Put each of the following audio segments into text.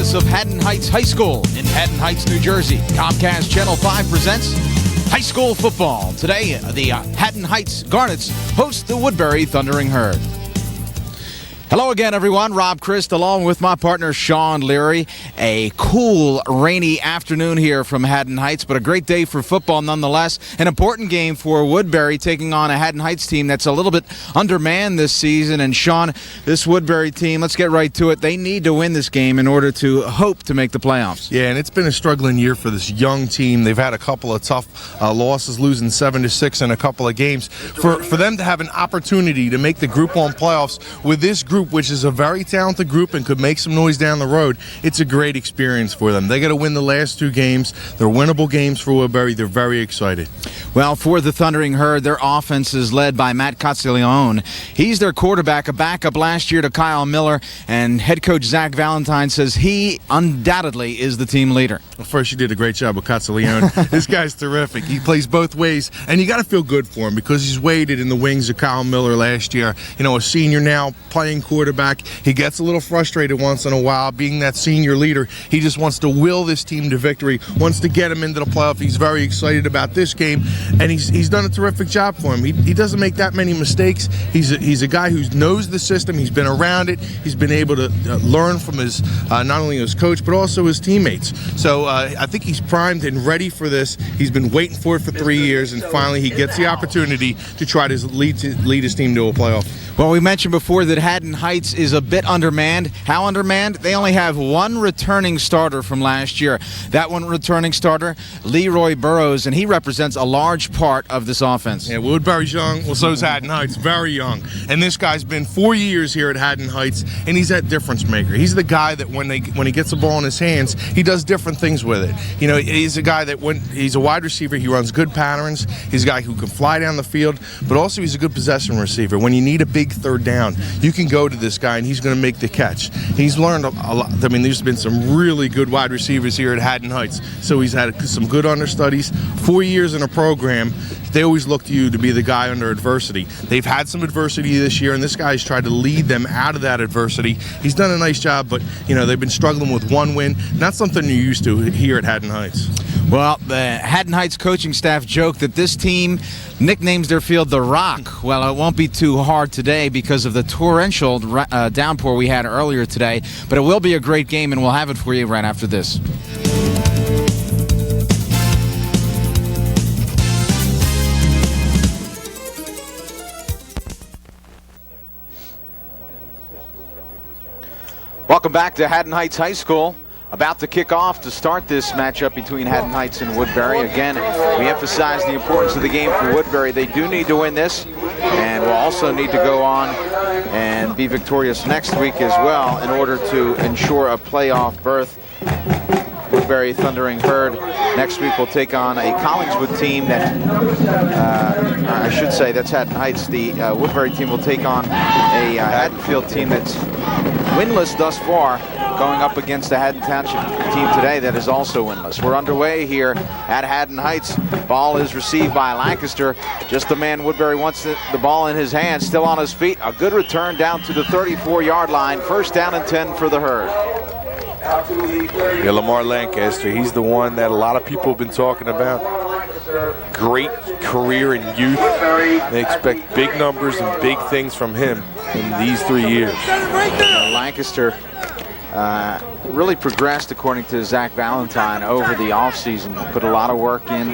campus of Haddon Heights High School in Haddon Heights, New Jersey. Comcast Channel 5 presents high school football. Today, the Haddon Heights Garnets host the Woodbury Thundering Herd. Hello again, everyone. Rob Christ along with my partner, Shawn Leary. A cool, rainy afternoon here from Haddon Heights, but a great day for football nonetheless. An important game for Woodbury taking on a Haddon Heights team that's a little bit undermanned this season. And Shawn, this Woodbury team, let's get right to it. They need to win this game in order to hope to make the playoffs. Yeah, and it's been a struggling year for this young team. They've had a couple of tough losses, losing 7-6 in a couple of games. For them to have an opportunity to make the Group 1 playoffs with this group, which is a very talented group and could make some noise down the road, it's a great experience for them. They got to win the last two games. They're winnable games for Woodbury. They're very excited. Well, for the Thundering Herd, their offense is led by Matt Castiglione. He's their quarterback, a backup last year to Kyle Miller, and head coach Zach Valentine says he undoubtedly is the team leader. Well, first, you did a great job with Castiglione. This guy's terrific. He plays both ways, and you got to feel good for him because he's waited in the wings of Kyle Miller last year. You know, a senior now playing quarterback. He gets a little frustrated once in a while being that senior leader. He just wants to will this team to victory, wants to get him into the playoff. He's very excited about this game, and he's done a terrific job for him. He doesn't make that many mistakes. He's a guy who knows the system. He's been around it. He's been able to learn from his not only his coach but also his teammates. So I think he's primed and ready for this. He's been waiting for it for 3 years, and finally he gets the opportunity to try to lead his team to a playoff. Well, we mentioned before that Haddon Heights is a bit undermanned. How undermanned? They only have one returning starter from last year. That one returning starter, Leroy Burrows, and he represents a large part of this offense. Yeah, Woodbury's young. Well, so's Haddon Heights, very young. And this guy's been 4 years here at Haddon Heights, and he's that difference maker. He's the guy that when he gets the ball in his hands, he does different things with it. You know, he's a guy that when he's a wide receiver, he runs good patterns. He's a guy who can fly down the field, but also he's a good possession receiver. When you need a big third down, you can go to this guy and he's going to make the catch. He's learned a lot. I mean, there's been some really good wide receivers here at Haddon Heights, so he's had some good understudies. 4 years in a program, they always look to you to be the guy under adversity. They've had some adversity this year, and this guy's tried to lead them out of that adversity. He's done a nice job, but you know they've been struggling with one win. Not something you're used to here at Haddon Heights. Well, the Haddon Heights coaching staff joked that this team nicknames their field the Rock. Well, it won't be too hard today because of the torrential downpour we had earlier today, but it will be a great game, and we'll have it for you right after this. Welcome back to Haddon Heights High School. About to kick off to start this matchup between Haddon Heights and Woodbury. Again, we emphasize the importance of the game for Woodbury. They do need to win this, and will also need to go on and be victorious next week as well in order to ensure a playoff berth. Woodbury Thundering Herd next week will take on a Collingswood team that, I should say, that's Haddon Heights. The Woodbury team will take on a Haddonfield team that's winless thus far, going up against the Haddon Township team today that is also winless. We're underway here at Haddon Heights. Ball is received by Lancaster. Just the man Woodbury wants the ball in his hands, still on his feet. A good return down to the 34-yard line. First down and 10 for the Herd. Yeah, Lamar Lancaster, he's the one that a lot of people have been talking about. Great career in youth. They expect big numbers and big things from him in these 3 years. Lancaster really progressed, according to Zach Valentine, over the offseason. Put a lot of work in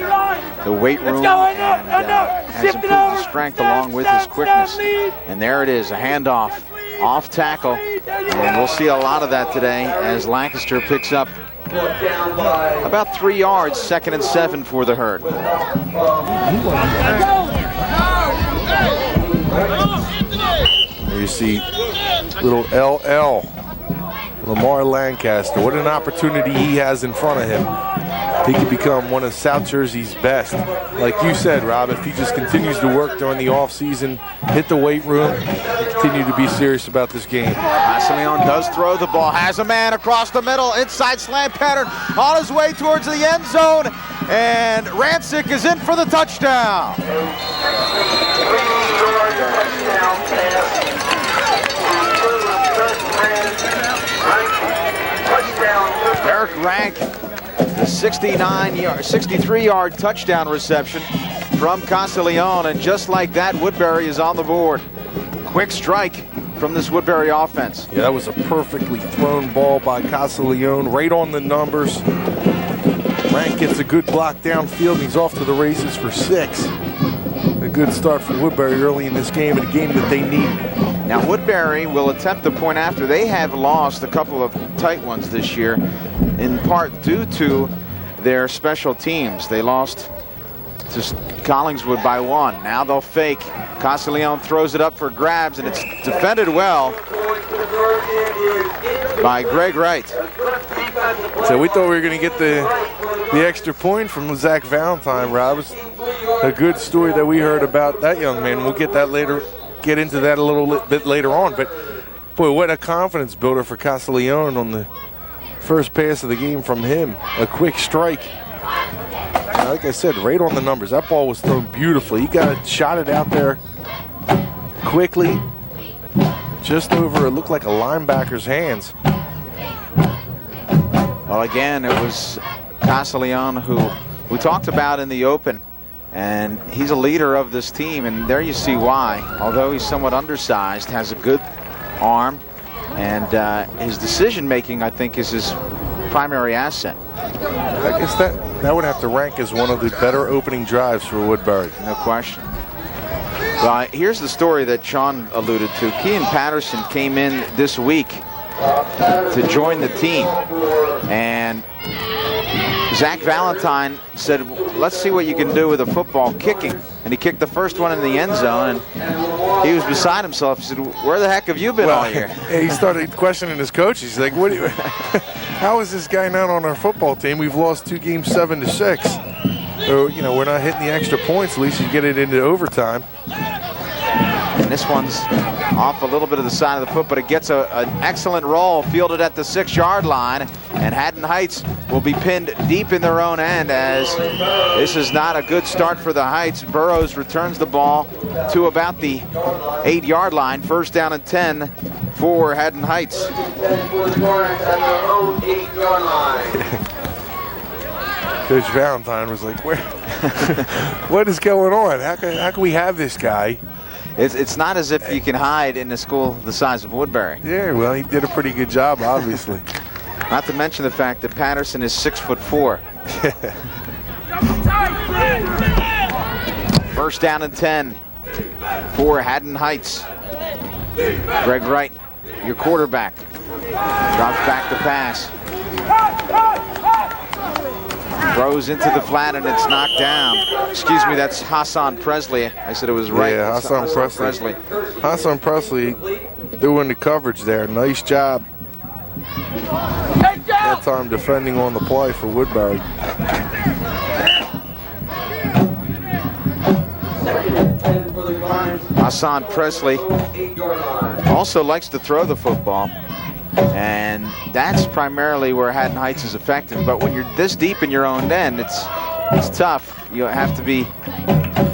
the weight room and has improved his strength along with his quickness. And there it is, a handoff, off tackle. And we'll see a lot of that today as Lancaster picks up about 3 yards, 2nd and 7 for the Herd. There you see little LL, Lamar Lancaster. What an opportunity he has in front of him. He could become one of South Jersey's best. Like you said, Rob, if he just continues to work during the offseason, hit the weight room, and continue to be serious about this game. Castiglione does throw the ball, has a man across the middle, inside slant pattern, on his way towards the end zone, and Rancic is in for the touchdown. Touchdown. Eric Rank, the 63-yard touchdown reception from Castiglione, and just like that, Woodbury is on the board. Quick strike from this Woodbury offense. Yeah, that was a perfectly thrown ball by Castiglione, right on the numbers. Rank gets a good block downfield, and he's off to the races for 6. A good start for Woodbury early in this game, and a game that they need. Now Woodbury will attempt the point after. They have lost a couple of tight ones this year, in part due to their special teams. They lost to Collingswood by 1. Now they'll fake. Castiglione throws it up for grabs, and it's defended well by Greg Wright. So we thought we were going to get the extra point from Zach Valentine, Rob. It was a good story that we heard about that young man. We'll get into that a little bit later on. But boy, what a confidence builder for Castiglione on the first pass of the game from him. A quick strike. Like I said, right on the numbers. That ball was thrown beautifully. He shot it out there quickly, just over, it looked like a linebacker's hands. Well, again, it was Castiglione who we talked about in the open, and he's a leader of this team, and there you see why. Although he's somewhat undersized, has a good arm, and his decision-making, I think, is his primary asset. I guess that would have to rank as one of the better opening drives for Woodbury. No question. Well, here's the story that Shawn alluded to. Kean Patterson came in this week to join the team, and Zach Valentine said, let's see what you can do with a football kicking. And he kicked the first one in the end zone, and he was beside himself. He said, where the heck have you been all year? He started questioning his coach. He's like, "What? How is this guy not on our football team? We've lost 2 games 7-6. So, you know, we're not hitting the extra points. At least you get it into overtime." And this one's off a little bit of the side of the foot, but it gets an excellent roll, fielded at the 6-yard line, and Haddon Heights will be pinned deep in their own end, as this is not a good start for the Heights. Burrows returns the ball to about the 8-yard line. First down and 10 for Haddon Heights. Coach Valentine was like, "Where? What is going on? How can we have this guy?" It's not as if you can hide in a school the size of Woodbury. Yeah, well, he did a pretty good job, obviously. Not to mention the fact that Patterson is 6'4". First down and 10 for Haddon Heights. Greg Wright, your quarterback, drops back to pass. Throws into the flat, and it's knocked down. Excuse me, that's Hassan Presley. I said it was right. Yeah, Hassan Presley. Hassan Presley doing the coverage there. Nice job. That time defending on the play for Woodbury. Hassan Presley also likes to throw the football, and that's primarily where Haddon Heights is effective. But when you're this deep in your own end, it's tough. You have to be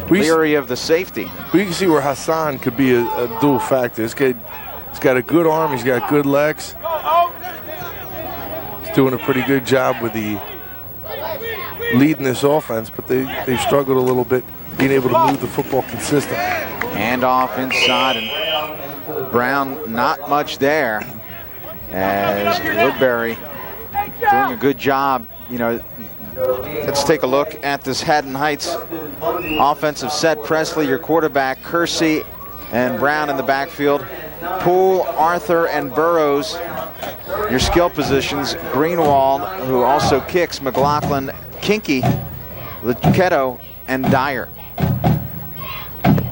leery of the safety. We can see where Hassan could be a dual factor. This kid, he's got a good arm, he's got good legs. He's doing a pretty good job with the leading this offense, but they've struggled a little bit being able to move the football consistently. Hand off inside, and Brown not much there, as Woodbury doing a good job. You know, let's take a look at this Haddon Heights offensive set. Presley, your quarterback, Kersey and Brown in the backfield. Poole, Arthur, and Burrows, your skill positions. Greenwald, who also kicks, McLaughlin, Kinky, Lichetto, and Dyer.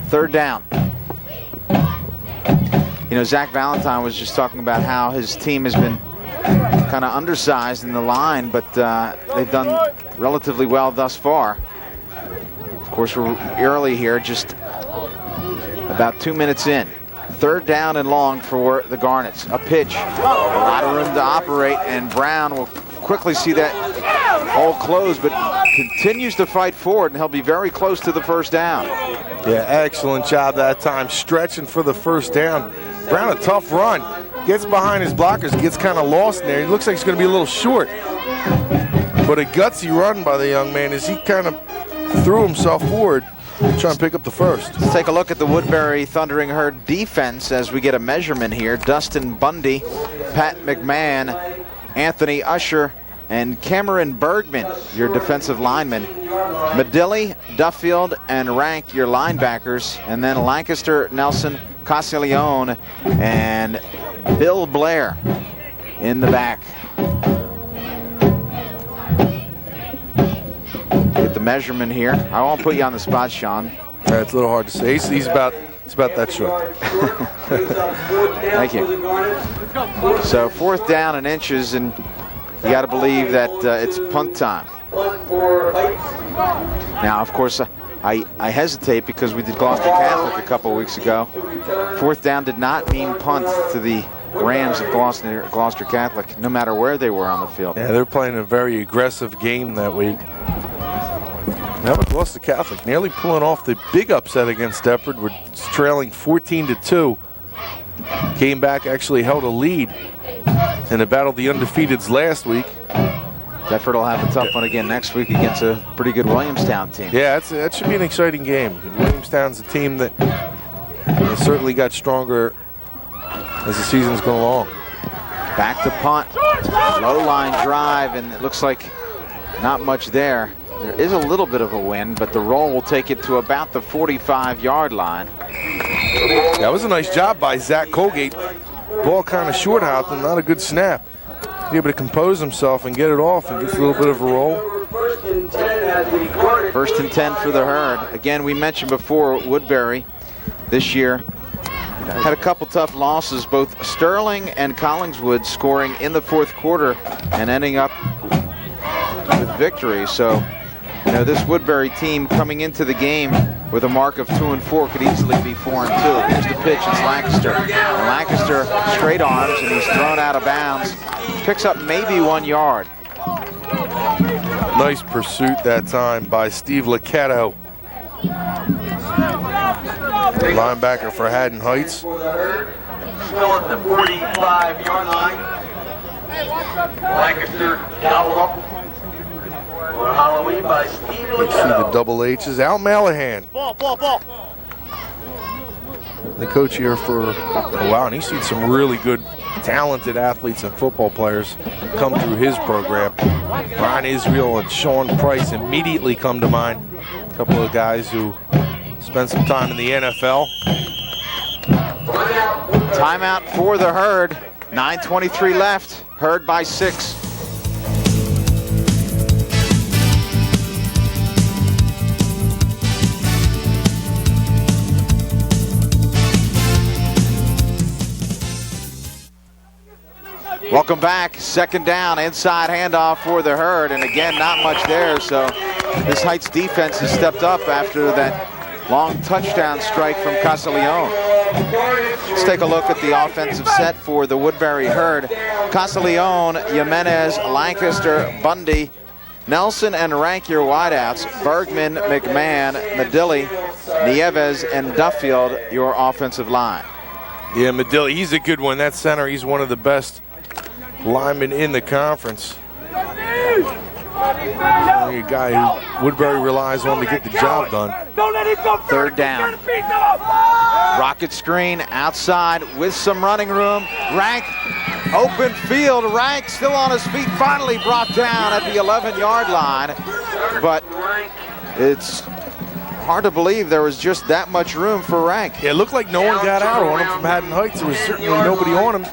Third down. You know, Zach Valentine was just talking about how his team has been kind of undersized in the line, but they've done relatively well thus far. Of course, we're early here, just about 2 minutes in. Third down and long for the Garnets. A pitch, a lot of room to operate, and Brown will quickly see that hole close, but continues to fight forward, and he'll be very close to the first down. Yeah, excellent job that time, stretching for the first down. Brown, a tough run. gets behind his blockers, gets kind of lost in there. He looks like he's going to be a little short. But a gutsy run by the young man as he kind of threw himself forward, trying to pick up the first. Let's take a look at the Woodbury Thundering Herd defense as we get a measurement here. Dustin Bundy, Pat McMahon, Anthony Usher, and Cameron Bergman, your defensive linemen. Medilli, Duffield, and Rank, your linebackers. And then Lancaster, Nelson, Castiglione, and Bill Blair in the back. Get the measurement here. I won't put you on the spot, Shawn. It's a little hard to say. He's about that short. Thank you. So 4th down and inches, and you got to believe that it's punt time. Now, of course, I hesitate because we did Gloucester Catholic a couple weeks ago. 4th down did not mean punt to the Rams of Gloucester Catholic, no matter where they were on the field. Yeah, they're playing a very aggressive game that week. Now with Gloucester Catholic nearly pulling off the big upset against Deptford. We're trailing 14-2. Came back, actually held a lead in the battle of the undefeateds last week. Deptford will have a tough one again next week against a pretty good Williamstown team. Yeah, that should be an exciting game. Williamstown's a team that has certainly got stronger as the season's gone along. Back to punt. Low line drive, and it looks like not much there. There is a little bit of a wind, but the roll will take it to about the 45-yard line. That was a nice job by Zach Colgate. Ball kind of short out and not a good snap. Be able to compose himself and get it off and gets a little bit of a roll. 1st and 10 for the Herd. Again, we mentioned before Woodbury this year had a couple tough losses, both Sterling and Collingswood scoring in the 4th quarter and ending up with victory. So, you know, this Woodbury team coming into the game with a mark of 2-4 could easily be 4-2. Here's the pitch, it's Lancaster. And Lancaster straight arms, and he's thrown out of bounds. Picks up maybe 1 yard. Nice pursuit that time by Steve Liccato. Linebacker for Haddon Heights. Still at the 45-yard line. Lancaster gobbled up. Halloween by Steve You see the Liccato. double H's. Al Malahan, Ball. the coach here for a while, and he's seen some really good, talented athletes and football players come through his program. Brian Israel and Sean Price immediately come to mind. A couple of guys who spent some time in the NFL. Timeout for the Herd. 9:23 left. Herd by 6. Welcome back. 2nd down, inside handoff for the Herd, and again, not much there. So this Heights defense has stepped up after that long touchdown strike from Castiglione. Let's take a look at the offensive set for the Woodbury Herd. Castiglione, Jimenez, Lancaster, Bundy, Nelson, and Rank, your wideouts. Bergman, McMahon, Medilli, Nieves, and Duffield, your offensive line. Yeah, Medilli, he's a good one. That center, he's one of the best linemen in the conference. A guy who Woodbury relies on to get the job done. 3rd down. Rocket screen outside with some running room. Rank, open field. Rank still on his feet, finally brought down at the 11-yard line. But it's hard to believe there was just that much room for Rank. Yeah, it looked like no one got out on him from Haddon Heights. There was certainly nobody on him.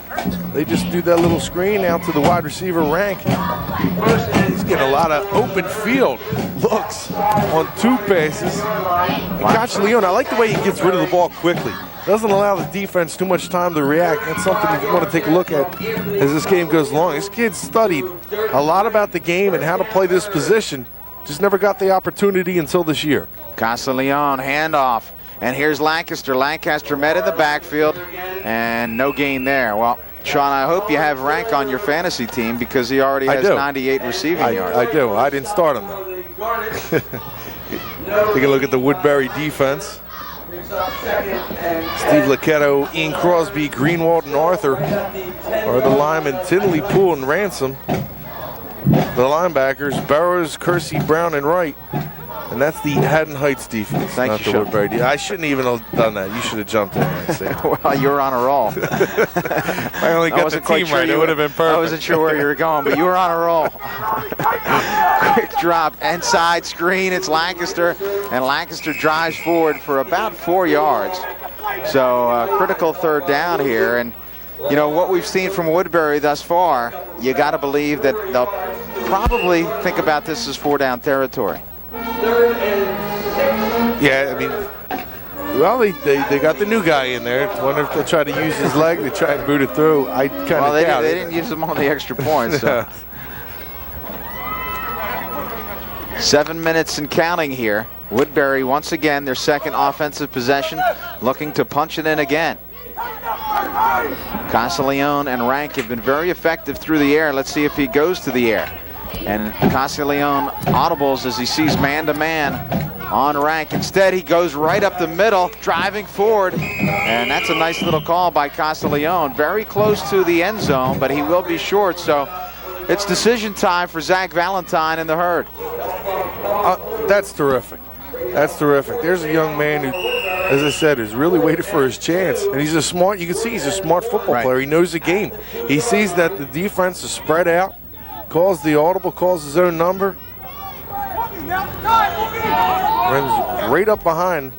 They just do that little screen out to the wide receiver, Rank. He's getting a lot of open field looks on 2 passes. And Castiglione, I like the way he gets rid of the ball quickly. Doesn't allow the defense too much time to react. That's something you want to take a look at as this game goes along. This kid studied a lot about the game and how to play this position. Just never got the opportunity until this year. Castiglione, handoff. And here's Lancaster. Lancaster met in the backfield, and no gain there. Well, Shawn, I hope you have Rank on your fantasy team because he already has 98 receiving yards. I do. I didn't start him, though. Take a look at the Woodbury defense. Steve Lucchetto, Ian Crosby, Greenwald, and Arthur are the linemen. Tinley, Poole, and Ransom, the linebackers. Burrows, Kersey, Brown, and Wright. And that's the Haddon Heights defense. Thank you, Woodbury. I shouldn't even have done that. You should have jumped in there and said. Well, you're on a roll. I only got the team right. It would have been perfect. I wasn't sure where you were going, but you were on a roll. Quick drop, inside screen. It's Lancaster, and Lancaster drives forward for about 4 yards. So critical third down here. And, you know, what we've seen from Woodbury thus far, you got to believe that they'll probably think about this as 4-down territory. Yeah, I mean, well, they got the new guy in there. I wonder if they'll try to use his leg to try and boot it through. I kind of doubt it. They didn't use him on the extra points. So. 7 minutes and counting here. Woodbury, once again, their second offensive possession, looking to punch it in again. Castiglione and Rank have been very effective through the air. Let's see if he goes to the air. And Castiglione audibles as he sees man-to-man on Rank. Instead, he goes right up the middle, driving forward. And that's a nice little call by Castiglione. Very close to the end zone, but he will be short. So it's decision time for Zach Valentine and the herd. That's terrific. That's terrific. There's a young man who, as I said, is really waiting for his chance. And he's a smart, you can see he's a smart football player. He knows the game. He sees that the defense is spread out. Calls the audible, calls his own number. Runs right up behind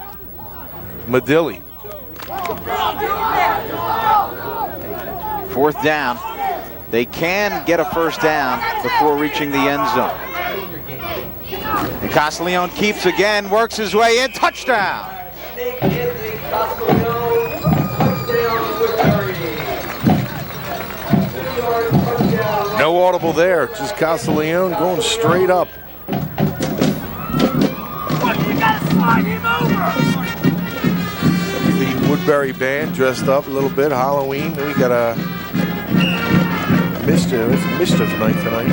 Medilli. 4th down. They can get a first down before reaching the end zone. And Castiglione keeps again, works his way in, touchdown. No audible there, just Castiglione going straight up. The Woodbury band dressed up a little bit, Halloween. Then we got a mischief night tonight.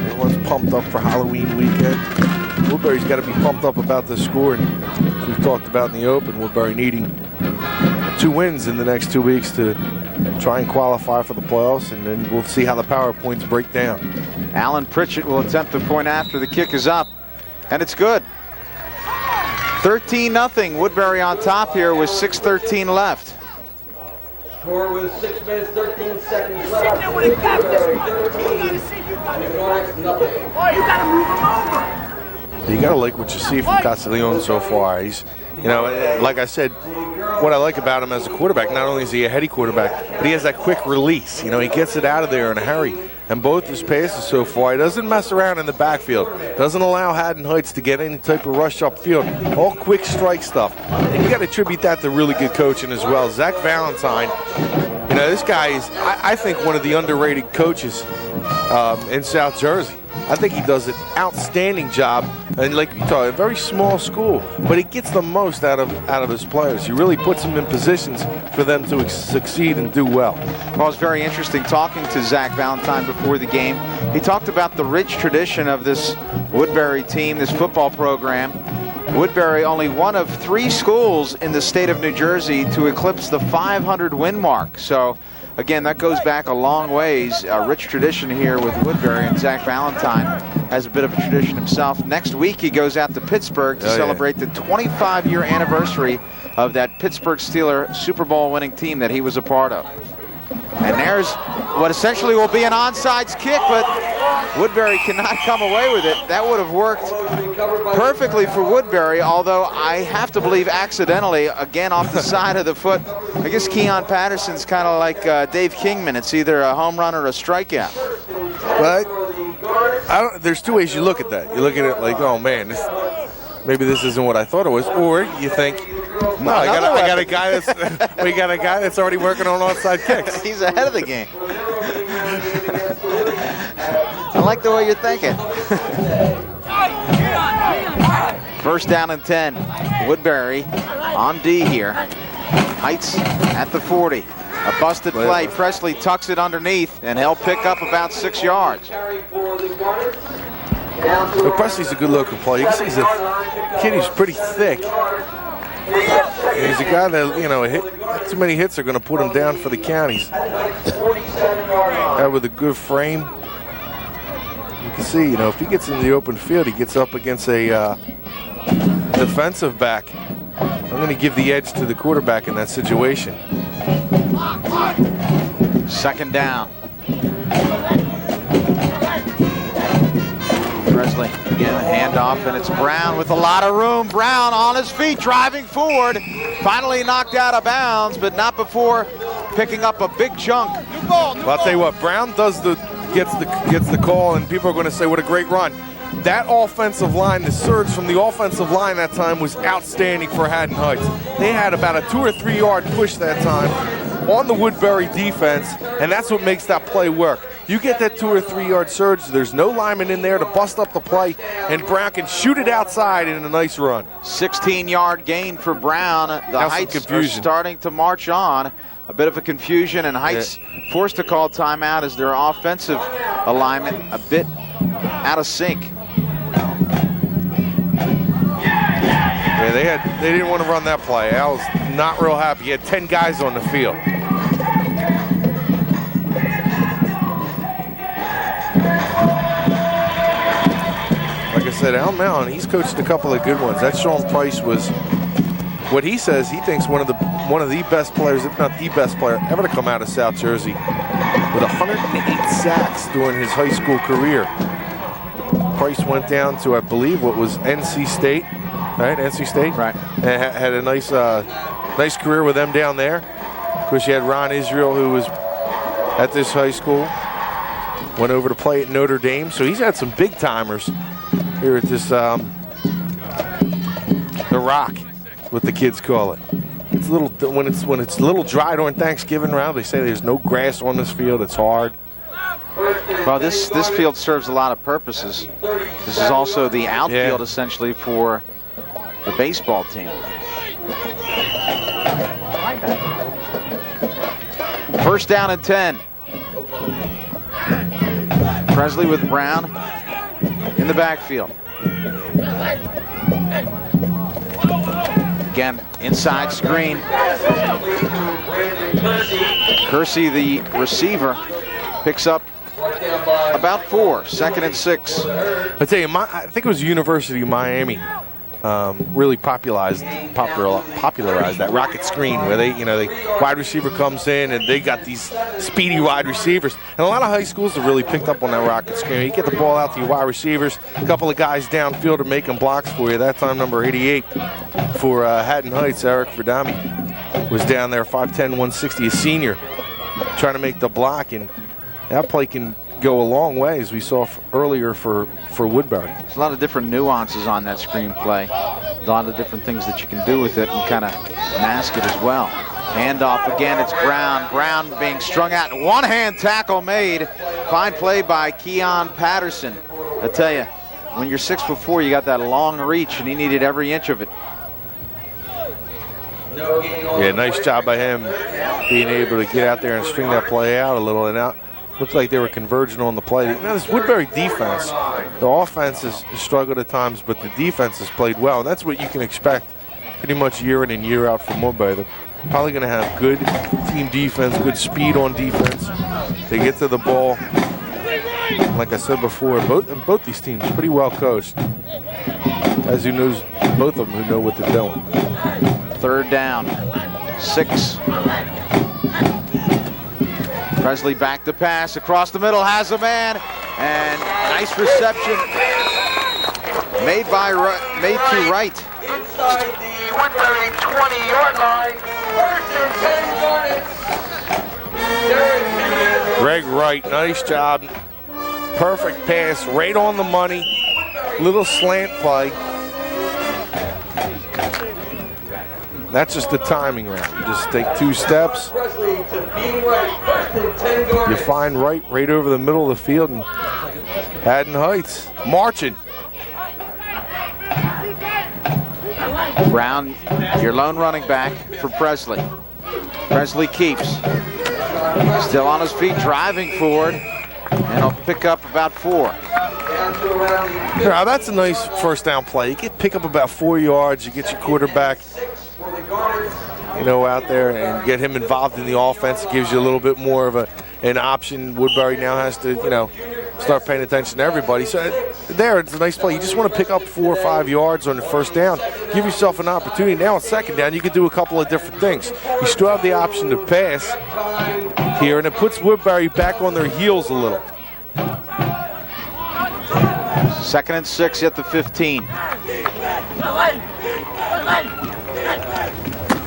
Everyone's pumped up for Halloween weekend. Woodbury's got to be pumped up about this score, and as we've talked about in the open, Woodbury needing 2 wins in the next 2 weeks to try and qualify for the playoffs, and then we'll see how the power points break down. Alan Pritchett will attempt the point after the kick is up, and it's good. 13-0, Woodbury on top here with 6:13 left. Score with 6 minutes, 13 seconds left. You got to like what you see from Castiglione so far. He's, you know, like I said, what I like about him as a quarterback, not only is he a heady quarterback, but he has that quick release. You know, he gets it out of there in a hurry. And both his passes so far, he doesn't mess around in the backfield. Doesn't allow Haddon Heights to get any type of rush upfield. All quick strike stuff. And you got to attribute that to really good coaching as well. Zach Valentine, you know, this guy is, I think, one of the underrated coaches in South Jersey. I think he does an outstanding job, and like you talk, a very small school, but he gets the most out of his players. He really puts them in positions for them to succeed and do well. Well, it was very interesting talking to Zach Valentine before the game. He talked about the rich tradition of this Woodbury team, this football program. Woodbury, only one of 3 schools in the state of New Jersey to eclipse the 500 win mark. So again, that goes back a long ways. A rich tradition here with Woodbury, and Zach Valentine has a bit of a tradition himself. Next week, he goes out to Pittsburgh to celebrate the 25-year anniversary of that Pittsburgh Steelers Super Bowl winning team that he was a part of. And there's what essentially will be an onside kick, but Woodbury cannot come away with it. That would have worked perfectly for Woodbury, although I have to believe accidentally, again off the side of the foot. I guess Keon Patterson's kind of like Dave Kingman. It's either a home run or a strikeout. Well, there's 2 ways you look at that. You look at it like, oh man, maybe this isn't what I thought it was, or you think, no, I got a guy that's we got a guy that's already working on onside kicks. He's ahead of the game. I like the way you're thinking. First down and 10. Woodbury on D here. Heights at the 40. A busted play. Presley tucks it underneath, and he'll pick up about 6 yards. Well, Presley's a good looking player. You can see he's a kid who's pretty thick. He's a guy that, you know, too many hits are going to put him down for the counties. With a good frame. You can see, you know, if he gets in the open field, he gets up against a defensive back. I'm going to give the edge to the quarterback in that situation. Second down. Presley again, a handoff, and it's Brown with a lot of room. Brown on his feet, driving forward. Finally knocked out of bounds, but not before picking up a big chunk. Well, I'll tell you what, Brown gets the call, and people are going to say, what a great run. That offensive line, the surge from the offensive line that time was outstanding for Haddon Heights. They had about a 2 or 3 yard push that time on the Woodbury defense, and that's what makes that play work. You get that 2 or 3 yard surge, there's no lineman in there to bust up the play, and Brown can shoot it outside in a nice run. 16-yard gain for Brown. The Heights are starting to march on. A bit of a confusion, and Heights forced to call timeout as their offensive alignment a bit out of sync. Yeah, they didn't want to run that play. Al was not real happy. He had 10 guys on the field. Like I said, Al Mallon, he's coached a couple of good ones. That Sean Price was what he says he thinks one of the best players, if not the best player ever to come out of South Jersey, with 108 sacks during his high school career. Price went down to, I believe, what was NC State, right? NC State, right? And had a nice career with them down there. Of course, you had Ron Israel, who was at this high school, went over to play at Notre Dame. So he's had some big timers here at this the Rock, what the kids call it. It's a little when it's a little dry during Thanksgiving round. They say there's no grass on this field. It's hard. Well, this field serves a lot of purposes. This is also the outfield essentially for the baseball team. First down and 10. Presley with Brown in the backfield. Again, inside screen. Kersey, the receiver, picks up about 4, 2nd and 6. I tell you, I think it was University of Miami really popularized that rocket screen where the wide receiver comes in and they got these speedy wide receivers. And a lot of high schools have really picked up on that rocket screen. You get the ball out to your wide receivers, a couple of guys downfield are making blocks for you. That time, number 88 for Haddon Heights, Eric Verdami, was down there, 5'10", 160, a senior, trying to make the block, and that play can go a long way, as we saw earlier for Woodbury. There's a lot of different nuances on that screenplay. A lot of different things that you can do with it and kind of mask it as well. Handoff again, it's Brown. Brown being strung out. One-hand tackle made. Fine play by Keon Patterson. I tell you, when you're 6'4", you got that long reach, and he needed every inch of it. Yeah, nice job by him being able to get out there and string that play out a little. And out, looked like they were converging on the play. You know, this Woodbury defense, the offense has struggled at times, but the defense has played well. And that's what you can expect pretty much year in and year out from Woodbury. They're probably going to have good team defense, good speed on defense. They get to the ball. Like I said before, both these teams pretty well coached. As who knows, both of them who know what they're doing. 3rd down, 6. Presley back to pass across the middle, has a man, and nice reception made to right. Inside the Woodbury 20-yard line, 1st and 10 Greg Wright, nice job. Perfect pass, right on the money. Little slant play. That's just the timing round. You just take 2 steps. You find right over the middle of the field, and Haddon Heights marching. Brown, your lone running back for Presley. Presley keeps. Still on his feet, driving forward, and he'll pick up about 4. Now, that's a nice first down play. You pick up about 4 yards. You get your quarterback you know, out there and get him involved in the offense. It gives you a little bit more of an option. Woodbury now has to, you know, start paying attention to everybody. So there, it's a nice play. You just want to pick up 4 or 5 yards on the first down. Give yourself an opportunity. Now on second down, you can do a couple of different things. You still have the option to pass here, and it puts Woodbury back on their heels a little. 2nd and 6 at the 15.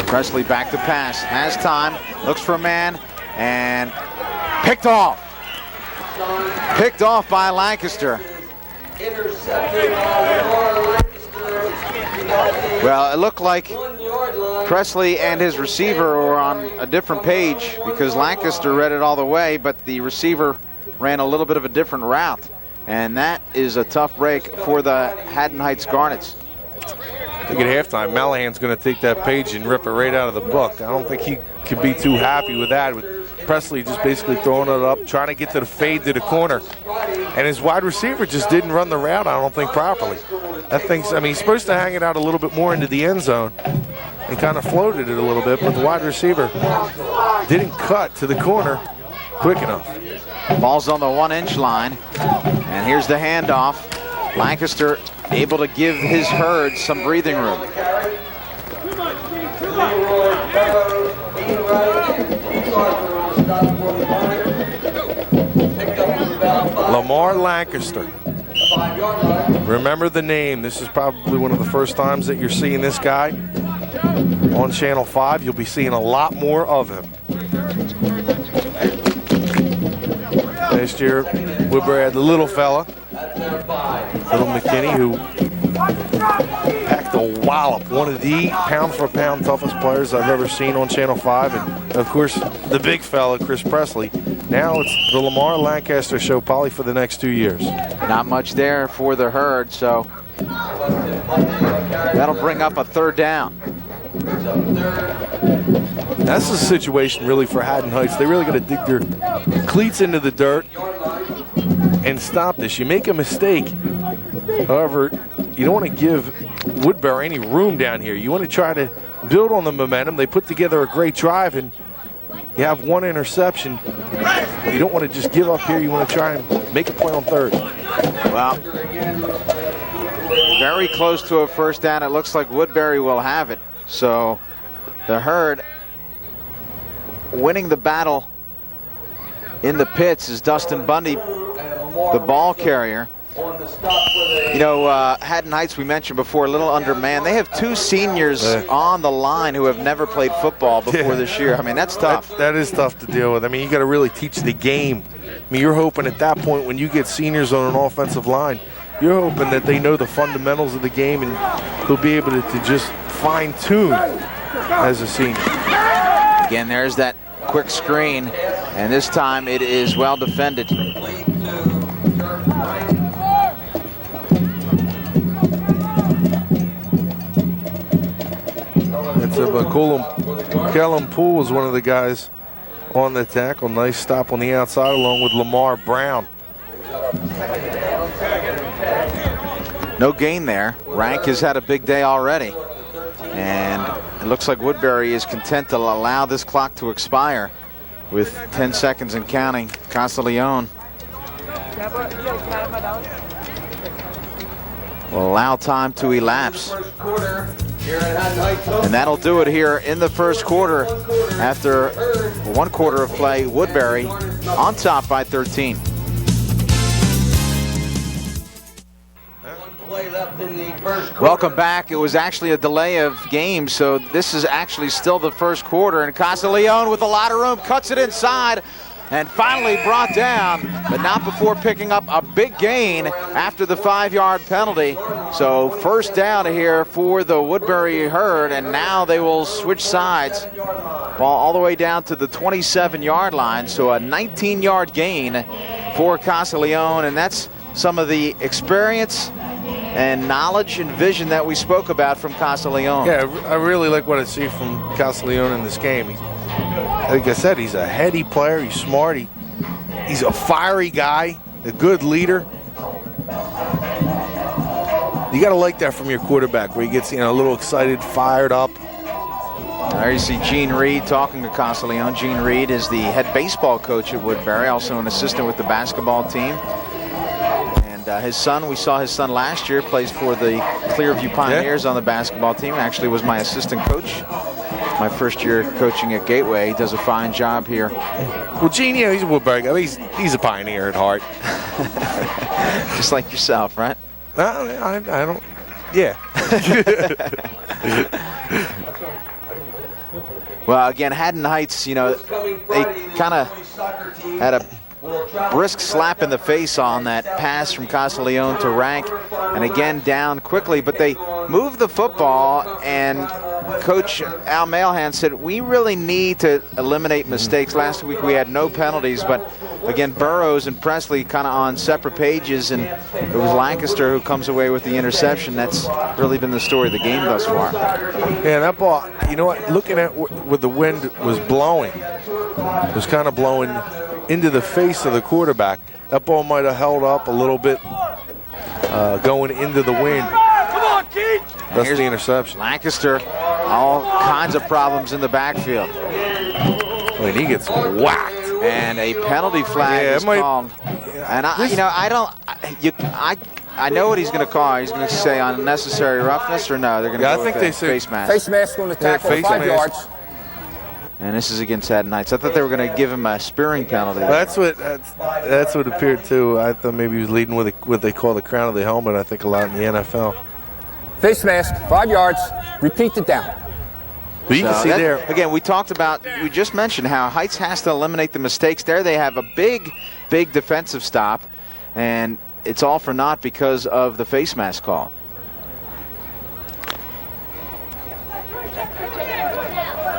Presley back to pass, has time, looks for a man, and picked off. Picked off by Lancaster. Well, it looked like Presley and his receiver were on a different page because Lancaster read it all the way, but the receiver ran a little bit of a different route. And that is a tough break for the Haddon Heights Garnets. I think at halftime, Malahan's going to take that page and rip it right out of the book. I don't think he could be too happy with that, with Presley just basically throwing it up, trying to get to the fade to the corner. And his wide receiver just didn't run the route, I don't think, properly. That thing's, I mean, he's supposed to hang it out a little bit more into the end zone and kind of floated it a little bit, but the wide receiver didn't cut to the corner quick enough. Ball's on the 1-inch line, and here's the handoff. Lancaster able to give his herd some breathing room. Lamar Lancaster. Remember the name. This is probably one of the first times that you're seeing this guy on Channel 5. You'll be seeing a lot more of him. Last year, Woodbury had the little fella, little McKinney, who packed a wallop. One of the pound-for-pound toughest players I've ever seen on Channel 5. And, of course, the big fella, Chris Presley. Now it's the Lamar Lancaster show probably for the next 2 years. Not much there for the herd, so that'll bring up a 3rd down. That's the situation really for Haddon Heights. They really got to dig their cleats into the dirt and stop this. You make a mistake, however, you don't want to give Woodbury any room down here. You want to try to build on the momentum. They put together a great drive, and you have 1 interception. You don't want to just give up here. You want to try and make a play on 3rd. Well, very close to a 1st down. It looks like Woodbury will have it. So the herd winning the battle in the pits is Dustin Bundy, the ball carrier. You know, Haddon Heights, we mentioned before, a little undermanned. They have 2 seniors on the line who have never played football before this year. I mean, that's tough. That is tough to deal with. I mean, you got to really teach the game. I mean, you're hoping at that point when you get seniors on an offensive line, you're hoping that they know the fundamentals of the game and they'll be able to just fine-tune as a senior. Again, there's that quick screen, and this time it is well defended. It's a Kellen Poole was one of the guys on the tackle. Nice stop on the outside along with Lamar Brown. No gain there. Rank has had a big day already. And it looks like Woodbury is content to allow this clock to expire with 10 seconds and counting. Castiglione will allow time to elapse. And that'll do it here in the 1st quarter. After 1 quarter of play, Woodbury on top by 13. Welcome back. It was actually a delay of game, so this is actually still the 1st quarter. And Castiglione with a lot of room cuts it inside and finally brought down, but not before picking up a big gain after the 5-yard penalty. So 1st down here for the Woodbury herd, and now they will switch sides. Ball all the way down to the 27-yard line, so a 19-yard gain for Castiglione, and that's some of the experience and knowledge and vision that we spoke about from Castiglione. Yeah, I really like what I see from Castiglione in this game. Like I said, he's a heady player. He's smart. He's a fiery guy, a good leader. You got to like that from your quarterback, where he gets a little excited, fired up. There you see Gene Reed talking to Castiglione. Gene Reed is the head baseball coach at Woodbury, also an assistant with the basketball team. And his son, we saw his son last year, plays for the Clearview Pioneers on the basketball team. Actually was my assistant coach my first year coaching at Gateway. He does a fine job here. Well, Gene, yeah, he's a Woodbury guy. He's a Pioneer at heart. Just like yourself, right? I don't. Yeah. Well, again, Haddon Heights, you know, they kind of had a brisk slap in the face on that pass from Castiglione to Rank, and again down quickly, but they moved the football, and Coach Al Mailhan said, we really need to eliminate mistakes. Last week we had no penalties, but again, Burrows and Presley kind of on separate pages, and it was Lancaster who comes away with the interception. That's really been the story of the game thus far. Yeah, that ball, you know what, looking at where the wind was blowing, it was kind of blowing into the face of the quarterback. That ball might have held up a little bit going into the wind. Come on, Keith! That's the interception. Lancaster, all kinds of problems in the backfield. I mean, he gets whacked. And a penalty flag is called. And I know what he's going to call. He's going to say unnecessary roughness, or no? They're going to go with the face mask. Face mask on the tackle, 5 yards. And this is against Haddon Heights. I thought they were going to give him a spearing penalty. That's what appeared too. I thought maybe he was leading with what they call the crown of the helmet. I think a lot in the NFL. Face mask, 5 yards. Repeat it down. But you can see there. Again, we just mentioned how Heights has to eliminate the mistakes there. They have a big defensive stop, and it's all for naught because of the face mask call.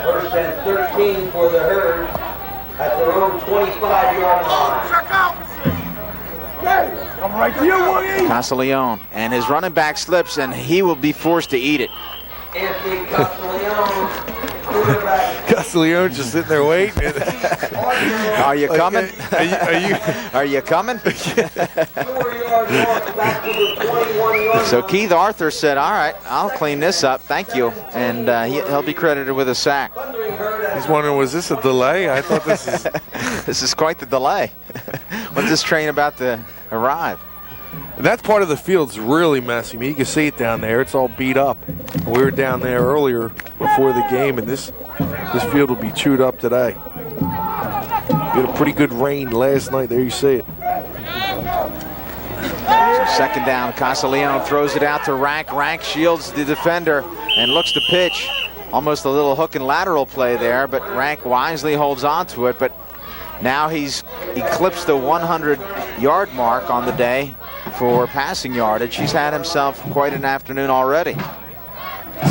First and 13 for the Herd at their own 25-yard line. I'm right to you, Woogie! Castiglione, and his running back slips, and he will be forced to eat it. Anthony Castiglione, quarterback. Castiglione just sitting there waiting. Are you coming? Are you coming? 4 yard mark back to the 21-yard So Keith Arthur said, all right, I'll clean this up. Thank you. And he'll be credited with a sack. He's wondering, was this a delay? I thought this is... This is quite the delay. When's this train about to arrive? That part of the field's really messy. I mean, you can see it down there. It's all beat up. We were down there earlier before the game, and this field will be chewed up today. We had a pretty good rain last night. There you see it. So second down, Castiglione throws it out to Rank. Rank shields the defender and looks to pitch. Almost a little hook and lateral play there, but Rank wisely holds on to it. But now he's eclipsed the 100-yard mark on the day for passing yardage. He's had himself quite an afternoon already.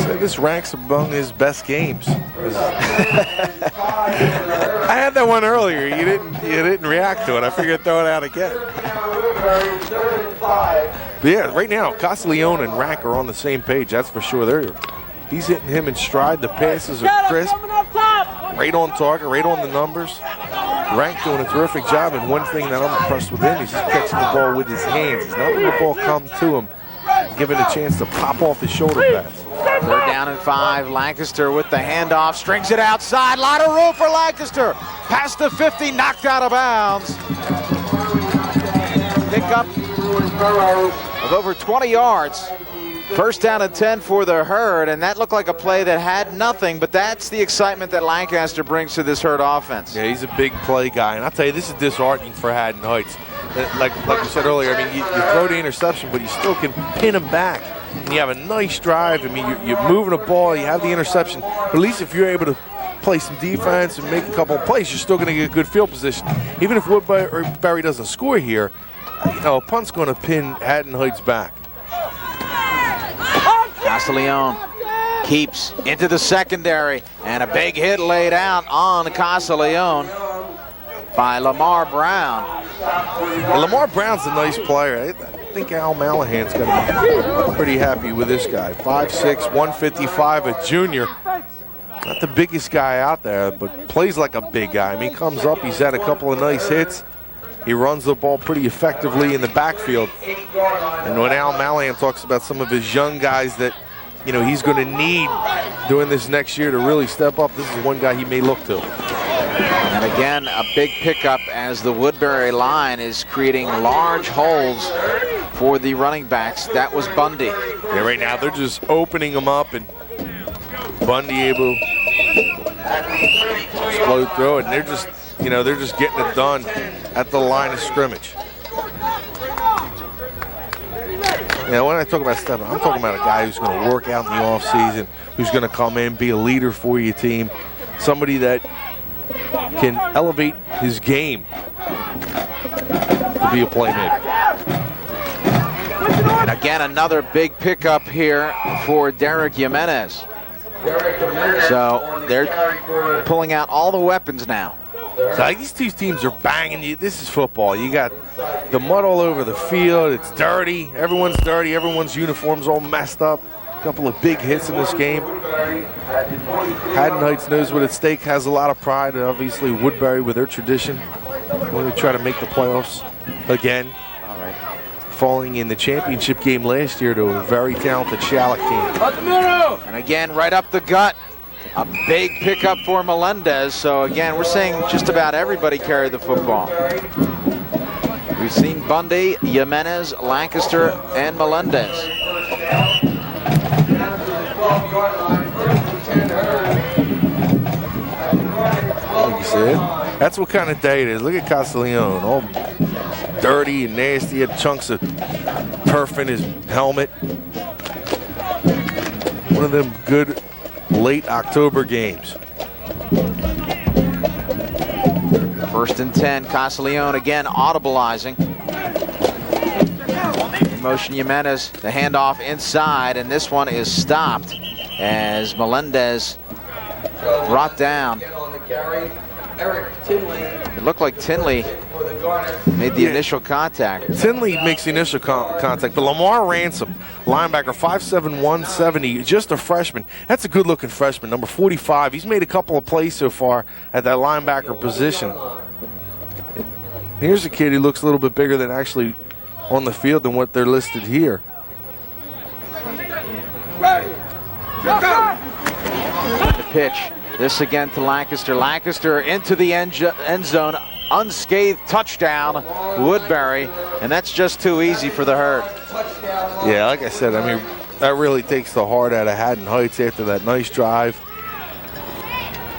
So this ranks among his best games. I had that one earlier. You didn't react to it. I figured I'd throw it out again. But yeah, right now Castiglione and Rank are on the same page. That's for sure. He's hitting him in stride. The passes are crisp, right on target, right on the numbers. Rank doing a terrific job, and one thing that I'm impressed with him is he's catching the ball with his hands. He's not letting the ball come to him, giving a chance to pop off his shoulder pass. Third down and 5. Lancaster with the handoff, strings it outside. Lot of room for Lancaster. Past the 50, knocked out of bounds. Pick up of over 20 yards. First down and 10 for the Herd, and that looked like a play that had nothing, but that's the excitement that Lancaster brings to this Herd offense. Yeah, he's a big play guy, and I'll tell you, this is disheartening for Haddon Heights. Like you said earlier, I mean, you throw the interception, but you still can pin him back, and you have a nice drive. I mean, you're moving the ball, you have the interception, but at least if you're able to play some defense and make a couple of plays, you're still going to get a good field position. Even if Woodbury doesn't score here, you know, a punt's going to pin Haddon Heights back. Castiglione keeps into the secondary, and a big hit laid out on Castiglione by Lamar Brown. Well, Lamar Brown's a nice player. I think Al Mallahan's going to be pretty happy with this guy. 5'6", 155, a junior. Not the biggest guy out there, but plays like a big guy. I mean, he comes up, he's had a couple of nice hits. He runs the ball pretty effectively in the backfield. And when Al Mallahan talks about some of his young guys that you know, he's going to need doing this next year to really step up. This is one guy he may look to. And again, a big pickup as the Woodbury line is creating large holes for the running backs. That was Bundy. Yeah, right now they're just opening them up, and Bundy able to explode through it, and they're just, you know, they're just getting it done at the line of scrimmage. You know, when I talk about stepping, I'm talking about a guy who's going to work out in the offseason, who's going to come in, be a leader for your team, somebody that can elevate his game to be a playmaker. And again, another big pickup here for Derek Jimenez. So they're pulling out all the weapons now. So these two teams are banging you. This is football. You got the mud all over the field. It's dirty. Everyone's dirty. Everyone's uniforms all messed up. A couple of big hits in this game. Haddon Heights knows what at stake, has a lot of pride, and obviously Woodbury with their tradition want to try to make the playoffs again. All right. Falling in the championship game last year to a very talented Shallock team. And again, right up the gut. A big pickup for Melendez. So again, we're seeing just about everybody carry the football. We've seen Bundy, Jimenez, Lancaster, and Melendez. Like you said, that's what kind of day it is. Look at Castiglione, all dirty and nasty. He had chunks of turf in his helmet. One of them good late October games. 1st and 10, Castiglione again audibleizing. Motion Jimenez, the handoff inside, and this one is stopped as Melendez brought down. It looked like Tinley made the initial contact. Tinley makes the initial contact, but Lamar Ransom, linebacker, 5'7", 170, just a freshman. That's a good-looking freshman, number 45. He's made a couple of plays so far at that linebacker position. Here's a kid who looks a little bit bigger than actually on the field than what they're listed here. The pitch. This again to Lancaster. Lancaster into the end zone. Unscathed touchdown, Woodbury. And that's just too easy for the Herd. Yeah, like I said, I mean, that really takes the heart out of Haddon Heights after that nice drive.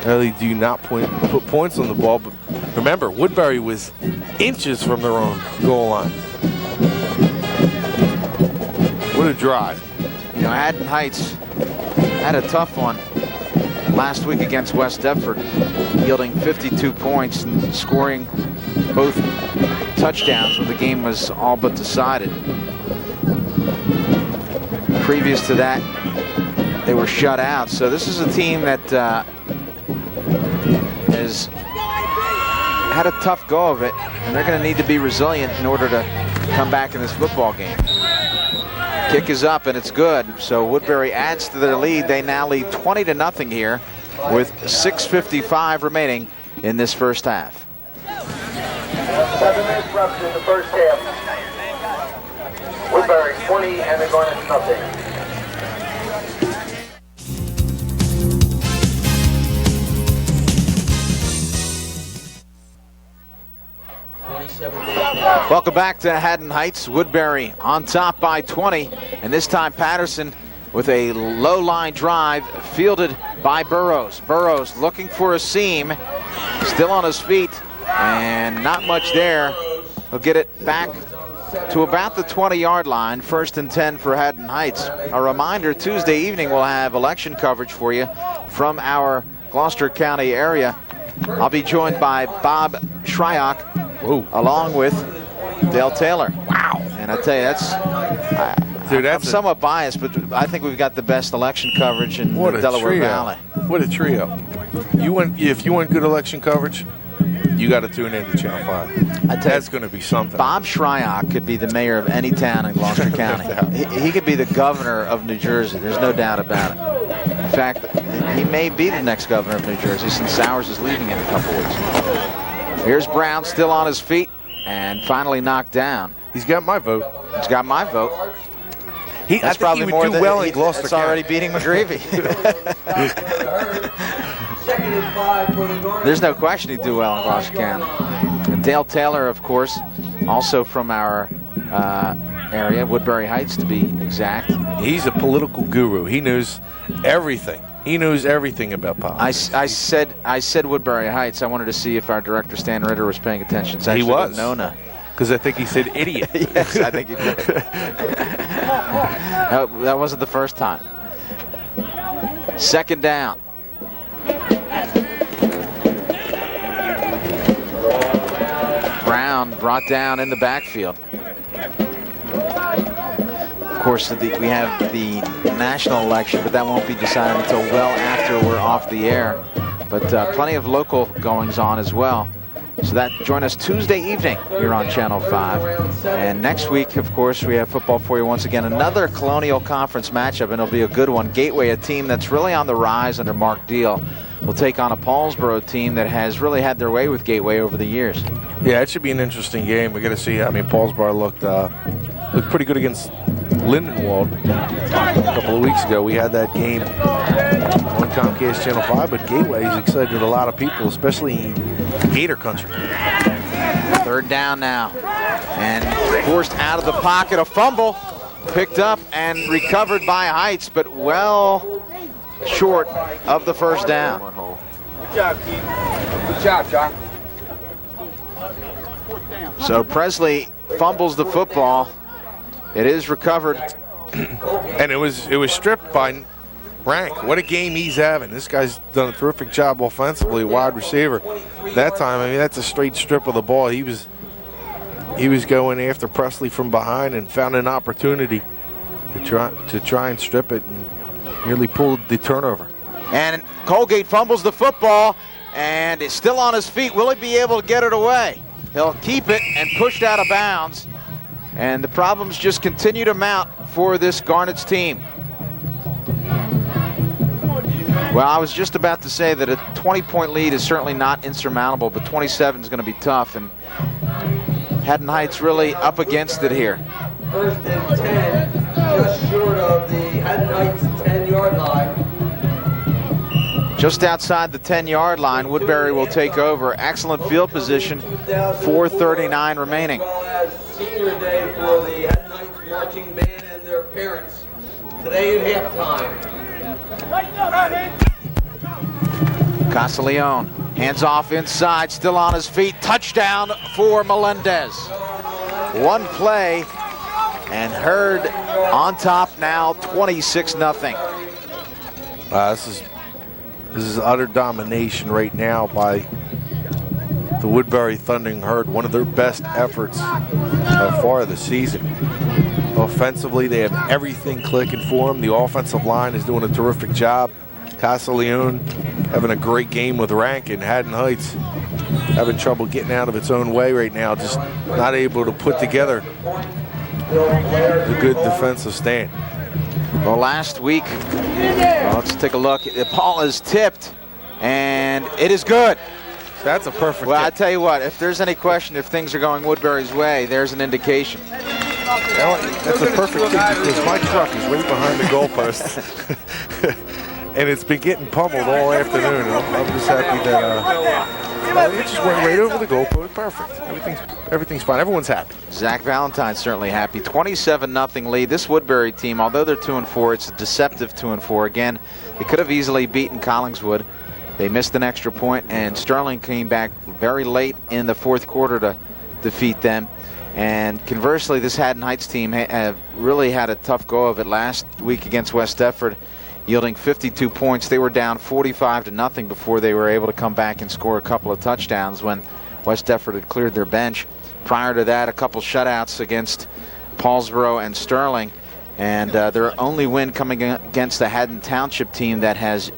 Really do not put points on the ball. But remember, Woodbury was inches from their own goal line. What a drive. You know, Haddon Heights had a tough one last week against West Deptford, yielding 52 points and scoring both touchdowns when the game was all but decided. Previous to that, they were shut out. So this is a team that has had a tough go of it, and they're going to need to be resilient in order to come back in this football game. Kick is up and it's good. So Woodbury adds to their lead. They now lead 20-0 here with 6:55 remaining in this first half. 7 minutes left in the first half. Woodbury 20 and the Garnet nothing. Welcome back to Haddon Heights. Woodbury on top by 20, and this time Patterson with a low line drive fielded by Burrows. Burrows looking for a seam, still on his feet, and not much there. He'll get it back to about the 20-yard line. 1st and 10 for Haddon Heights. A reminder, Tuesday evening we'll have election coverage for you from our Gloucester County area. I'll be joined by Bob Shryock, along with Dale Taylor. Wow. And I tell you, I'm somewhat biased, but I think we've got the best election coverage in the Delaware Valley. What a trio. If you want good election coverage, you got to tune in to Channel 5. That's going to be something. Bob Shryock could be the mayor of any town in Gloucester County. He could be the governor of New Jersey. There's no doubt about it. In fact, he may be the next governor of New Jersey since Sowers is leaving in a couple weeks. Here's Brown still on his feet and finally knocked down. He's got my vote. He's got my vote. That's probably more than well in Gloucester it's County. already beating McGreevy. Second and 5 for the Garnet. There's no question he'd do well in Gloucester County. And Dale Taylor, of course, also from our area, Woodbury Heights to be exact. He's a political guru. He knows everything. He knows everything about politics. I said Woodbury Heights. I wanted to see if our director Stan Ritter was paying attention. It's actually He was. Nona. Because I think he said idiot. Yes, I think he did. That wasn't the first time. Second down. Brown brought down in the backfield. Of course, we have the national election, but that won't be decided until well after we're off the air. But plenty of local goings on as well. So join us Tuesday evening here on Channel 5. And next week, of course, we have football for you once again. Another Colonial Conference matchup, and it'll be a good one. Gateway, a team that's really on the rise under Mark Deal, will take on a Paulsboro team that has really had their way with Gateway over the years. Yeah, it should be an interesting game. We're going to see. I mean, Paulsboro looked pretty good against Lindenwold a couple of weeks ago. We had that game on Comcast Channel 5, but Gateway has excited a lot of people, especially in Gator country. Third down now, and forced out of the pocket. A fumble picked up and recovered by Heights, but well short of the first down. Good job, Keith. Good job, John. So Presley fumbles the football. It is recovered. And it was stripped by Rank. What a game he's having. This guy's done a terrific job offensively, wide receiver. That time, I mean, that's a straight strip of the ball. He was going after Presley from behind and found an opportunity to try and strip it and nearly pulled the turnover. And Colgate fumbles the football and is still on his feet. Will he be able to get it away? He'll keep it and pushed out of bounds. And the problems just continue to mount for this Garnet's team. Well, I was just about to say that a 20-point lead is certainly not insurmountable, but 27 is going to be tough, and Haddon Heights really up against it here. First and 10, just short of the Haddon Heights 10-yard line. Just outside the 10-yard line, Woodbury will take over. Excellent field position, 4:39 remaining. As well as senior day for the Haddon Heights marching band and their parents. Today at halftime. Casaleon hands off inside, still on his feet. Touchdown for Melendez. One play, and Hurd on top now, 26-0. This is utter domination right now by the Woodbury Thundering Herd. One of their best efforts by far this season. Offensively, they have everything clicking for them. The offensive line is doing a terrific job. Casaleon having a great game with Rank, and Haddon Heights having trouble getting out of its own way right now, just not able to put together a good defensive stand. Well, last week, let's take a look. The ball is tipped, and it is good. That's a perfect Well, I tip. tell you what, if there's any question if things are going Woodbury's way, there's an indication. That's a perfect tip because my truck is right behind the goalpost. And it's been getting pummeled all afternoon. I'm just happy that it just went right over the goalpost. Perfect. Everything's fine. Everyone's happy. Zach Valentine's certainly happy. 27-0 lead. This Woodbury team, although they're 2-4, it's a deceptive 2-4. Again, they could have easily beaten Collingswood. They missed an extra point, and Sterling came back very late in the fourth quarter to defeat them. And conversely, this Haddon Heights team have really had a tough go of it last week against West Deptford, yielding 52 points. They were down 45-0 before they were able to come back and score a couple of touchdowns when West Deptford had cleared their bench. Prior to that, a couple shutouts against Paulsboro and Sterling, and their only win coming against the Haddon Township team that has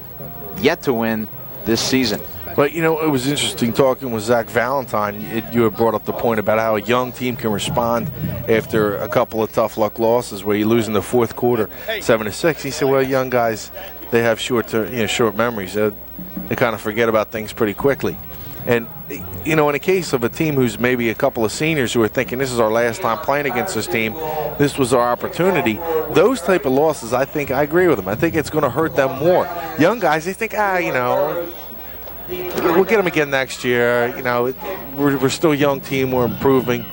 yet to win this season. But, you know, it was interesting talking with Zach Valentine. You had brought up the point about how a young team can respond after a couple of tough luck losses where you lose in the fourth quarter, 7-6. He said, well, young guys, they have short memories. They kind of forget about things pretty quickly. And, you know, in a case of a team who's maybe a couple of seniors who are thinking this is our last time playing against this team, this was our opportunity, those type of losses, I agree with them. I think it's going to hurt them more. Young guys, they think, you know, we'll get them again next year. You know, we're still a young team, we're improving.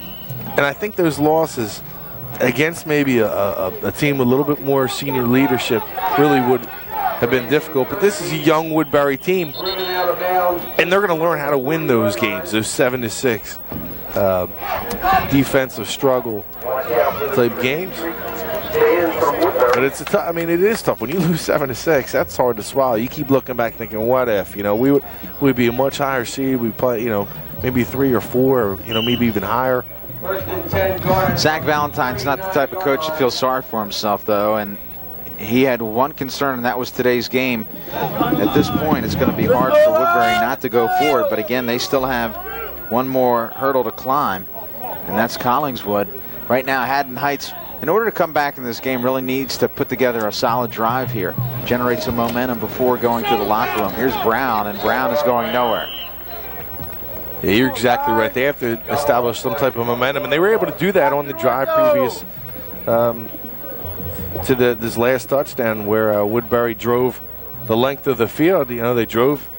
And I think those losses against maybe a team with a little bit more senior leadership really would have been difficult. But this is a young Woodbury team, and they're going to learn how to win those games, those 7-6 defensive struggle type games. But it's I mean, it is tough when you lose 7-6. That's hard to swallow. You keep looking back, thinking, "What if?" You know, we'd be a much higher seed. We play, you know, maybe 3 or 4, or you know, maybe even higher. Zach Valentine's not the type of coach that feels sorry for himself, though, and he had one concern, and that was today's game. At this point, it's going to be hard for Woodbury not to go forward, but again, they still have one more hurdle to climb, and that's Collingswood. Right now, Haddon Heights, in order to come back in this game, really needs to put together a solid drive here, generate some momentum before going to the locker room. Here's Brown, and Brown is going nowhere. Yeah, you're exactly right. They have to establish some type of momentum, and they were able to do that on the drive previous to this last touchdown, where Woodbury drove the length of the field. You know, they drove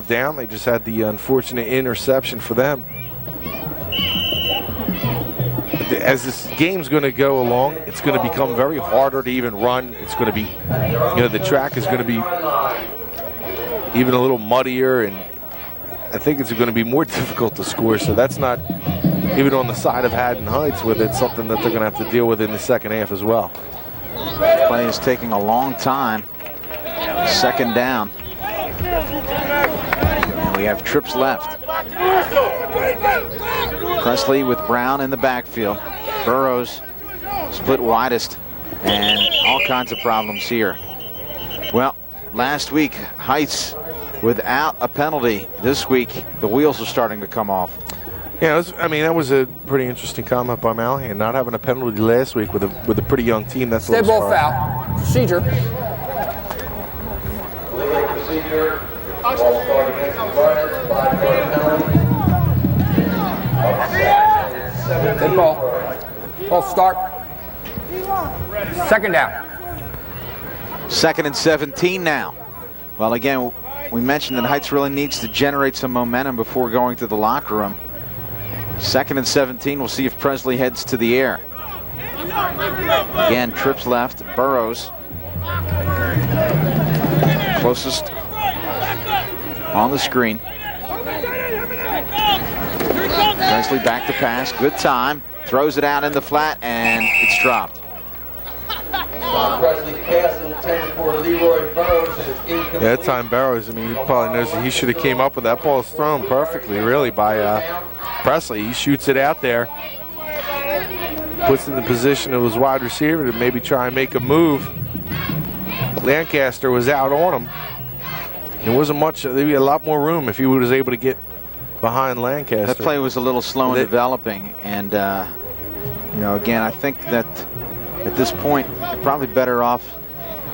down. They just had the unfortunate interception for them. As this game's going to go along, it's going to become very harder to even run. It's going to be, you know, the track is going to be even a little muddier, and I think it's going to be more difficult to score. So that's not even on the side of Haddon Heights with it, something that they're going to have to deal with in the second half as well. Play is taking a long time. Second down. And we have trips left. Presley with Brown in the backfield. Burrows split widest, and all kinds of problems here. Well, last week, Heights without a penalty. This week, the wheels are starting to come off. Yeah, that was a pretty interesting comment by Malahan. Not having a penalty last week with a pretty young team. That's a dead little ball foul. Procedure. Dead ball. Ball start. Second down. 2nd and 17 now. Well, again, we mentioned that Heights really needs to generate some momentum before going to the locker room. 2nd and 17. We'll see if Presley heads to the air. Again, trips left. Burrows closest on the screen. Presley back to pass. Good time. Throws it out in the flat, and it's dropped. Presley's pass intended for Leroy Burrows is incomplete. Yeah, that time Burrows, I mean, he probably knows that he should have came up with that ball. Is thrown perfectly, really, by Presley. He shoots it out there, puts in the position of his wide receiver to maybe try and make a move. Lancaster was out on him. There wasn't much, there'd be a lot more room if he was able to get behind Lancaster. That play was a little slow in developing, and you know, again, I think that at this point, they're probably better off.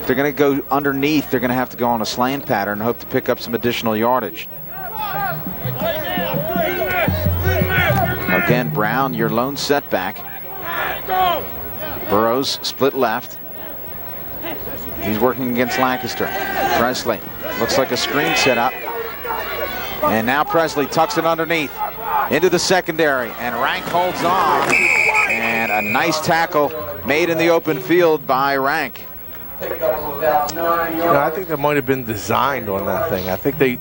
If they're going to go underneath, they're going to have to go on a slant pattern and hope to pick up some additional yardage. Again, Brown, your lone setback. Burrows split left. He's working against Lancaster. Presley looks like a screen set up. And now Presley tucks it underneath into the secondary, and Rank holds on. And a nice tackle made in the open field by Rank. I think that might have been designed on that thing. I think they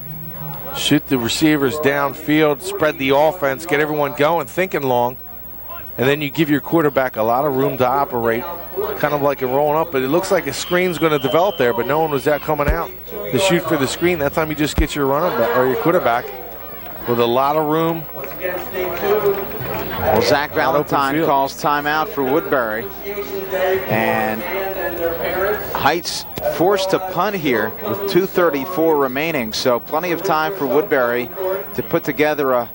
shoot the receivers downfield, spread the offense, get everyone going, thinking long, and then you give your quarterback a lot of room to operate, kind of like a rolling up. But it looks like a screen's going to develop there, but no one was coming out to shoot for the screen. That time you just get your running back or your quarterback with a lot of room. Well, Zach Valentine calls timeout for Woodbury, and Heights forced to punt here with 2:34 remaining, so plenty of time for Woodbury to put together a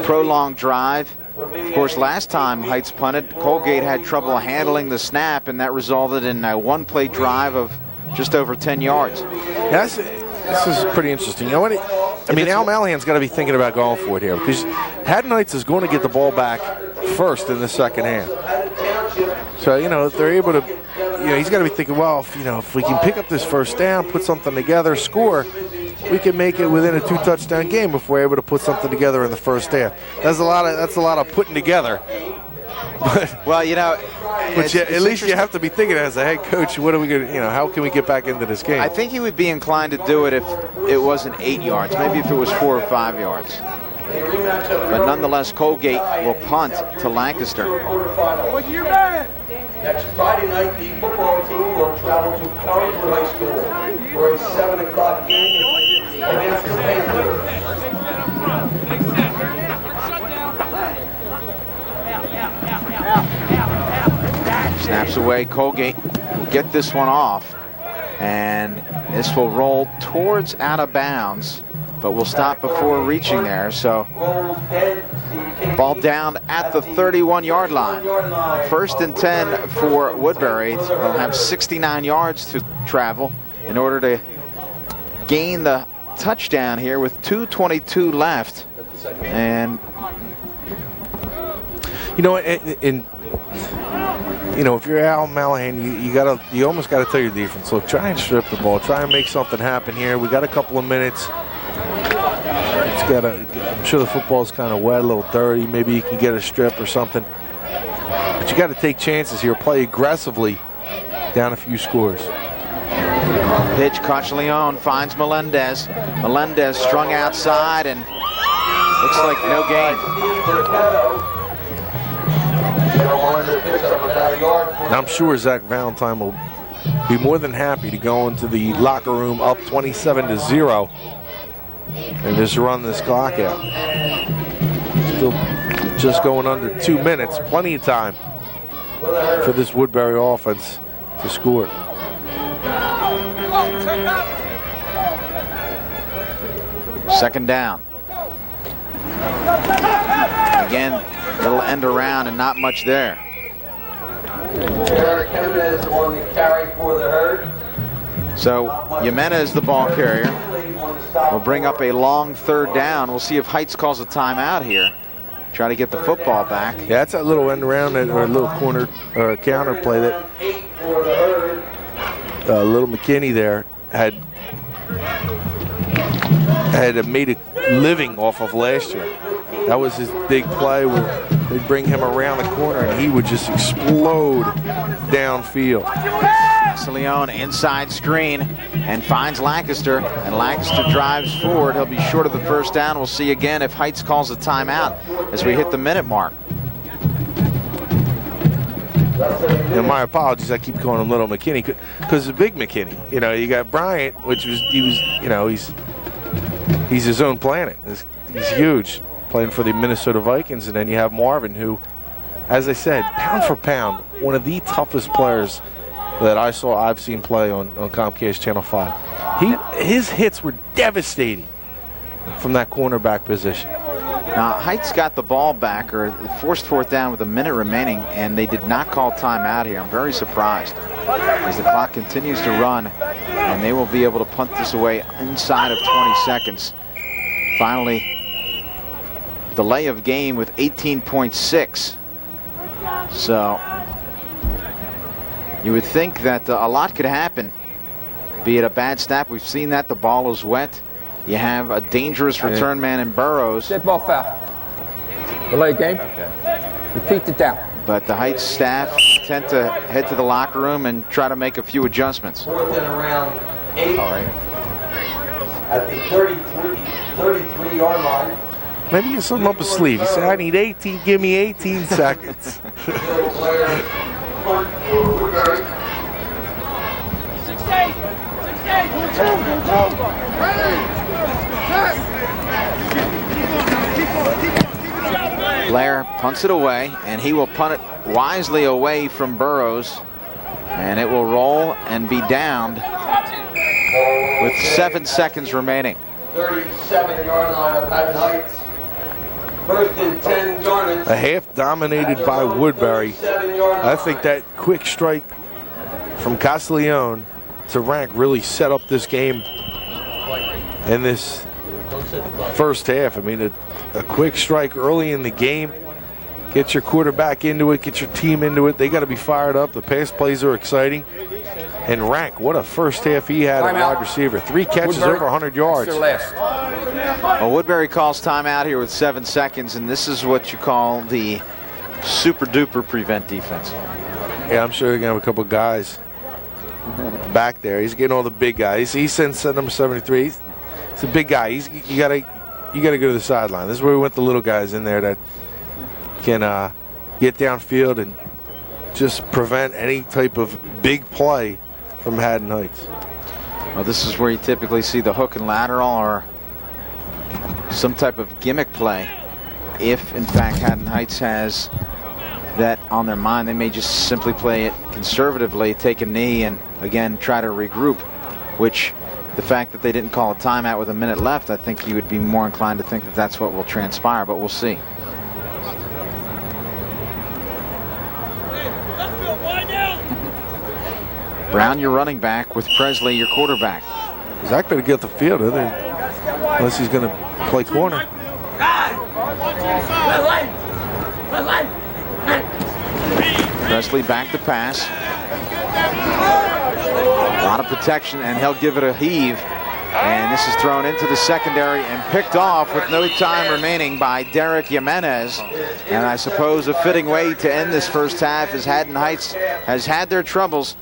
prolonged drive. Of course, last time Heights punted, Colgate had trouble handling the snap, and that resulted in a one-play drive of just over 10 yards. This is pretty interesting. You know what? I mean, Al Malahan's got to be thinking about going for it here because Haddon Heights is going to get the ball back first in the second half. So, you know, if they're able to, you know, he's got to be thinking, well, if we can pick up this first down, put something together, score, we can make it within a 2-touchdown game if we're able to put something together in the first half. That's a lot of putting together. But, well, you know, but at least you have to be thinking as a head coach, what are we going to, how can we get back into this game? I think he would be inclined to do it if it wasn't 8 yards, maybe if it was 4 or 5 yards. But nonetheless, Colgate will punt to Lancaster. Next Friday night, the football team will travel to Collinswood High School for a 7 o'clock game against the Panthers. Snaps away. Colgate will get this one off, and this will roll towards out of bounds, but will stop before reaching there. So ball down at the 31-yard line. 1st and 10 for Woodbury. They'll have 69 yards to travel in order to gain the touchdown here with 2:22 left. And if you're Al Malahan, you almost got to tell your defense, look, try and strip the ball, try and make something happen here. We got a couple of minutes. I'm sure the football's kind of wet, a little dirty. Maybe you can get a strip or something. But you got to take chances here, play aggressively, down a few scores. Pitch, Cochleone finds Melendez. Melendez strung outside and looks like no gain. I'm sure Zach Valentine will be more than happy to go into the locker room up 27-0 and just run this clock out. Still just going under 2 minutes. Plenty of time for this Woodbury offense to score. Second down. Again, little end around and not much there. Jimenez on the carry for the herd. So Jimenez, the ball carrier, will bring up a long 3rd down. We'll see if Heights calls a timeout here. Try to get the football back. Yeah, that's that little end around or a little corner or a counter play that little McKinney there had made a living off of last year. That was his big play where they'd bring him around the corner and he would just explode downfield. Leon inside screen and finds Lancaster, and Lancaster drives forward. He'll be short of the first down. We'll see again if Heights calls a timeout as we hit the minute mark. And my apologies, I keep calling him Little McKinney because the big McKinney. You got Bryant, he's his own planet. He's huge, playing for the Minnesota Vikings, and then you have Marvin, who, as I said, pound for pound, one of the toughest players that I've seen play on Comcast Channel 5. His hits were devastating from that cornerback position. Now, Heights got the ball back, or forced 4th down with a minute remaining, and they did not call timeout here. I'm very surprised as the clock continues to run, and they will be able to punt this away inside of 20 seconds. Finally, delay of game with 18.6. So you would think that a lot could happen, be it a bad snap. We've seen that. The ball is wet. You have a dangerous return man in Burrows. Dead ball foul. Delay game. Okay. Repeat it down. But the Heights staff tend to head to the locker room and try to make a few adjustments. 4th and around 8. All right. At the 33-yard line. Maybe he's something up his sleeve. He said, I need 18, give me 18 seconds. Blair punts it away, and he will punt it wisely away from Burrows, and it will roll and be downed with 7 seconds remaining. 37-yard line of Haddon Heights. 1st and 10, Garnet. A half dominated by Woodbury. I think that quick strike from Castiglione to Rank really set up this game and this first half. I mean, a quick strike early in the game. Get your quarterback into it, get your team into it. They got to be fired up. The pass plays are exciting. And Rank, what a first half he had at wide receiver. 3 catches, Woodbury, over 100 yards. that's their last. Well, Woodbury calls timeout here with 7 seconds, and this is what you call the super duper prevent defense. Yeah, I'm sure they're going to have a couple guys back there. He's getting all the big guys. He sends number 73. He's a big guy. You got to go to the sideline. This is where we want the little guys in there that can get downfield and just prevent any type of big play from Haddon Heights. Well, this is where you typically see the hook and lateral or some type of gimmick play. If, in fact, Haddon Heights has that on their mind, they may just simply play it conservatively, take a knee, and, again, try to regroup, which the fact that they didn't call a timeout with a minute left, I think you would be more inclined to think that that's what will transpire, but we'll see. Brown, your running back, with Presley, your quarterback. He's not going to get the field, unless he's going to play corner. Presley back to pass. A lot of protection, and he'll give it a heave. And this is thrown into the secondary and picked off with no time remaining by Derek Jimenez. And I suppose a fitting way to end this first half, as Haddon Heights has had their troubles.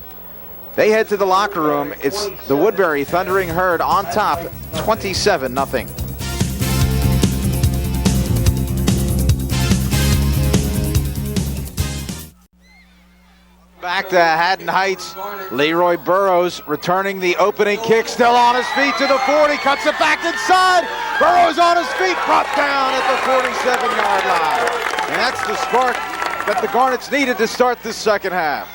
They head to the locker room. It's the Woodbury Thundering Herd on top, 27-0. Back to Haddon Heights. Leroy Burrows returning the opening kick, still on his feet to the 40, cuts it back inside. Burrows on his feet, brought down at the 47-yard line. And that's the spark that the Garnets needed to start this second half.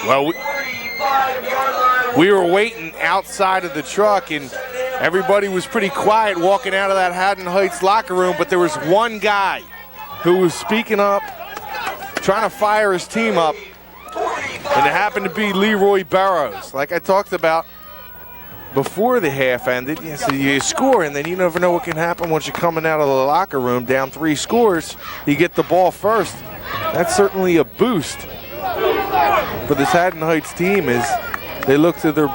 Well, we were waiting outside of the truck, and everybody was pretty quiet walking out of that Haddon Heights locker room, but there was one guy who was speaking up, trying to fire his team up, and it happened to be Leroy Burrows. Like I talked about before the half ended, you score, and then you never know what can happen once you're coming out of the locker room down 3 scores. You get the ball first. That's certainly a boost for this Haddon Heights team as they look to their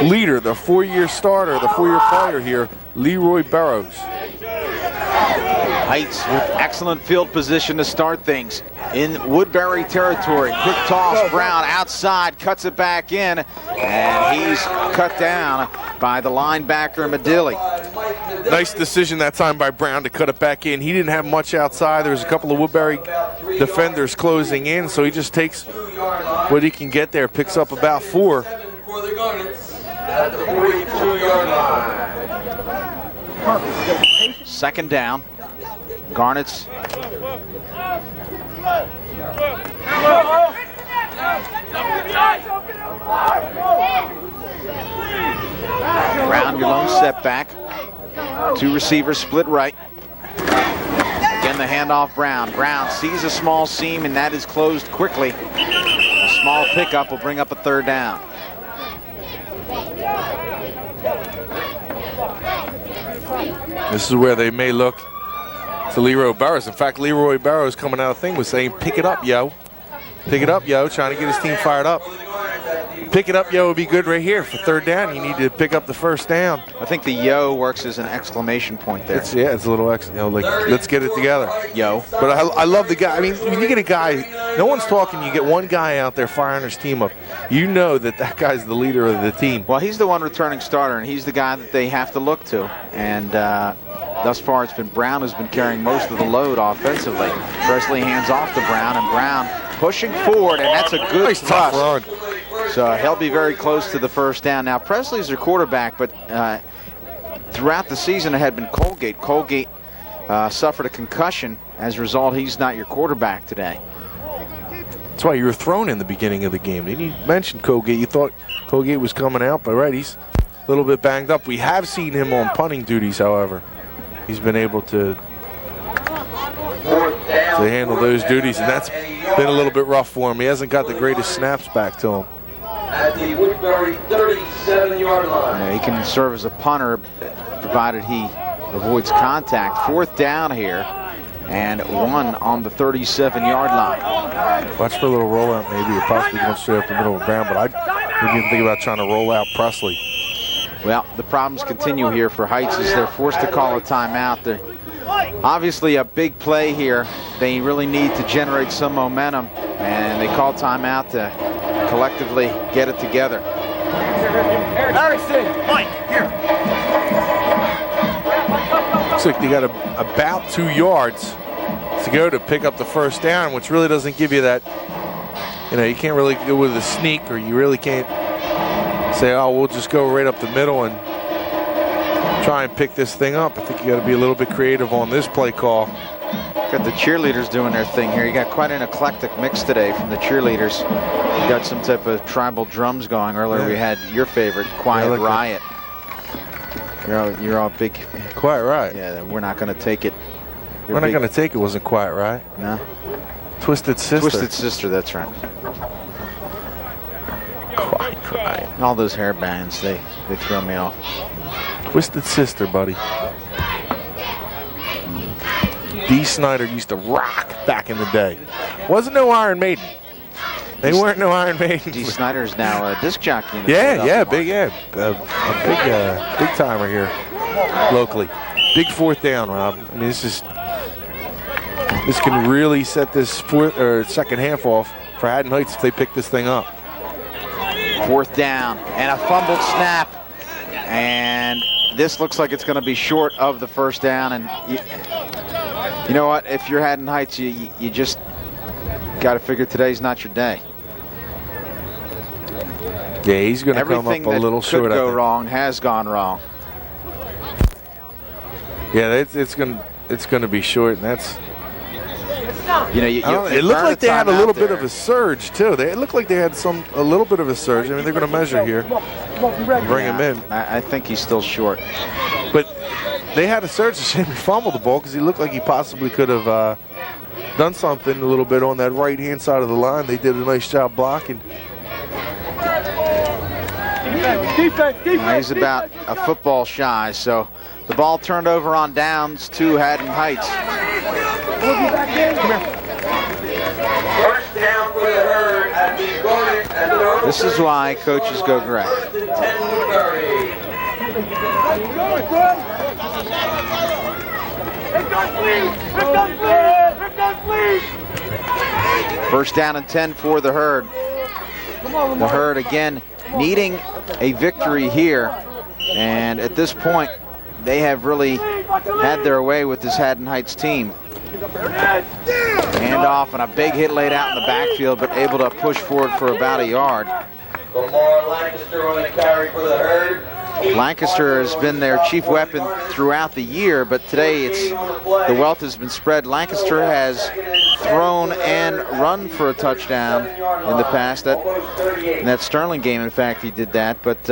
leader, the 4-year starter, the 4-year player here, Leroy Burrows. Heights with excellent field position to start things in Woodbury territory. Quick toss, Brown outside, cuts it back in, and he's cut down by the linebacker Medilli. Nice decision that time by Brown to cut it back in. He didn't have much outside. There was a couple of Woodbury defenders closing in, so he just takes what he can get there, picks up about 4. For the Garnets at the 42-yard line. Second down. Garnets. Brown, your lone setback. 2 receivers split right. Again, the handoff, Brown. Brown sees a small seam, and that is closed quickly. A small pickup will bring up a 3rd down. This is where they may look to Leroy Burrows. In fact, Leroy Burrows coming out of the thing was saying, pick it up, yo. Pick it up, yo, trying to get his team fired up. Pick it up, yo, would be good right here. For 3rd down, you need to pick up the 1st down. I think the yo works as an exclamation point there. It's a little, like, let's get it together. Yo. But I love the guy. I mean, when you get a guy, no one's talking, you get one guy out there firing his team up. You know that guy's the leader of the team. Well, he's the one returning starter, and he's the guy that they have to look to. And thus far, it's been Brown who's been carrying most of the load offensively. Presley hands off to Brown, and Brown pushing forward, and that's a good nice tough run. So he'll be very close to the 1st down. Now, Presley's their quarterback, but throughout the season it had been Colgate. Colgate suffered a concussion. As a result, he's not your quarterback today. That's why you were thrown in the beginning of the game. Then you mentioned Colgate. You thought Colgate was coming out, but right, he's a little bit banged up. We have seen him on punting duties, however. He's been able to handle those duties, and that's been a little bit rough for him. He hasn't got the greatest snaps back to him. at the Woodbury 37-yard line. He can serve as a punter, provided he avoids contact. 4th down here, and 1 on the 37-yard line. Watch for a little rollout, maybe. You're possibly going straight up the middle of the ground, but I didn't even think about trying to roll out Presley. Well, the problems continue here for Heights as they're forced to call a timeout. They're obviously a big play here. They really need to generate some momentum, and they call timeout to collectively get it together. Harrison, Mike, here. Looks like they got about 2 yards to go to pick up the 1st down, which really doesn't give you that, you can't really go with a sneak, or you really can't say, oh, we'll just go right up the middle and try and pick this thing up. I think you got to be a little bit creative on this play call. Got the cheerleaders doing their thing here. You got quite an eclectic mix today from the cheerleaders. You got some type of tribal drums going. Earlier we had your favorite, Quiet Riot. You're all big. Quiet Riot. Yeah, we're not going to take it. We're not going to take it wasn't Quiet Riot. No. Twisted Sister. Twisted Sister, that's right. Quiet Riot. All those hair bands, they throw me off. Twisted Sister, buddy. Dee Snider used to rock back in the day. Wasn't no Iron Maiden. They weren't no Iron Maiden. Dee Snider's now a disc jockey in the big timer here locally. Big 4th down, Rob. I mean, this can really set this 2nd half off for Haddon Heights if they pick this thing up. 4th down and a fumbled snap, and this looks like it's going to be short of the 1st down. And you know what? If you're Haddon Heights, you just got to figure today's not your day. Yeah, he's going to come up a little short. Everything that could go wrong has gone wrong. Yeah, it's going to be short, and that's. It looked like they had a little bit of a surge too. It looked like they had a little bit of a surge. I mean, they're going to measure here, bring him in. I think he's still short. But they had a surge. It's a shame he fumbled the ball because he looked like he possibly could have done something a little bit on that right-hand side of the line. They did a nice job blocking. He's about a football shy, so the ball turned over on downs to Haddon Heights. First down for the Herd at the Gordon and the This is why coaches go gray. 10 Woodbury. First down and 10 for the Herd. The Herd again needing a victory here, and at this point they have really had their way with this Haddon Heights team. Hand off and a big hit laid out in the backfield, but able to push forward for about a yard. Lamar Lancaster on the carry for the Herd. Lancaster has been their chief weapon throughout the year, but today the wealth has been spread. Lancaster has thrown and run for a touchdown in the past. In that Sterling game, in fact, he did that. But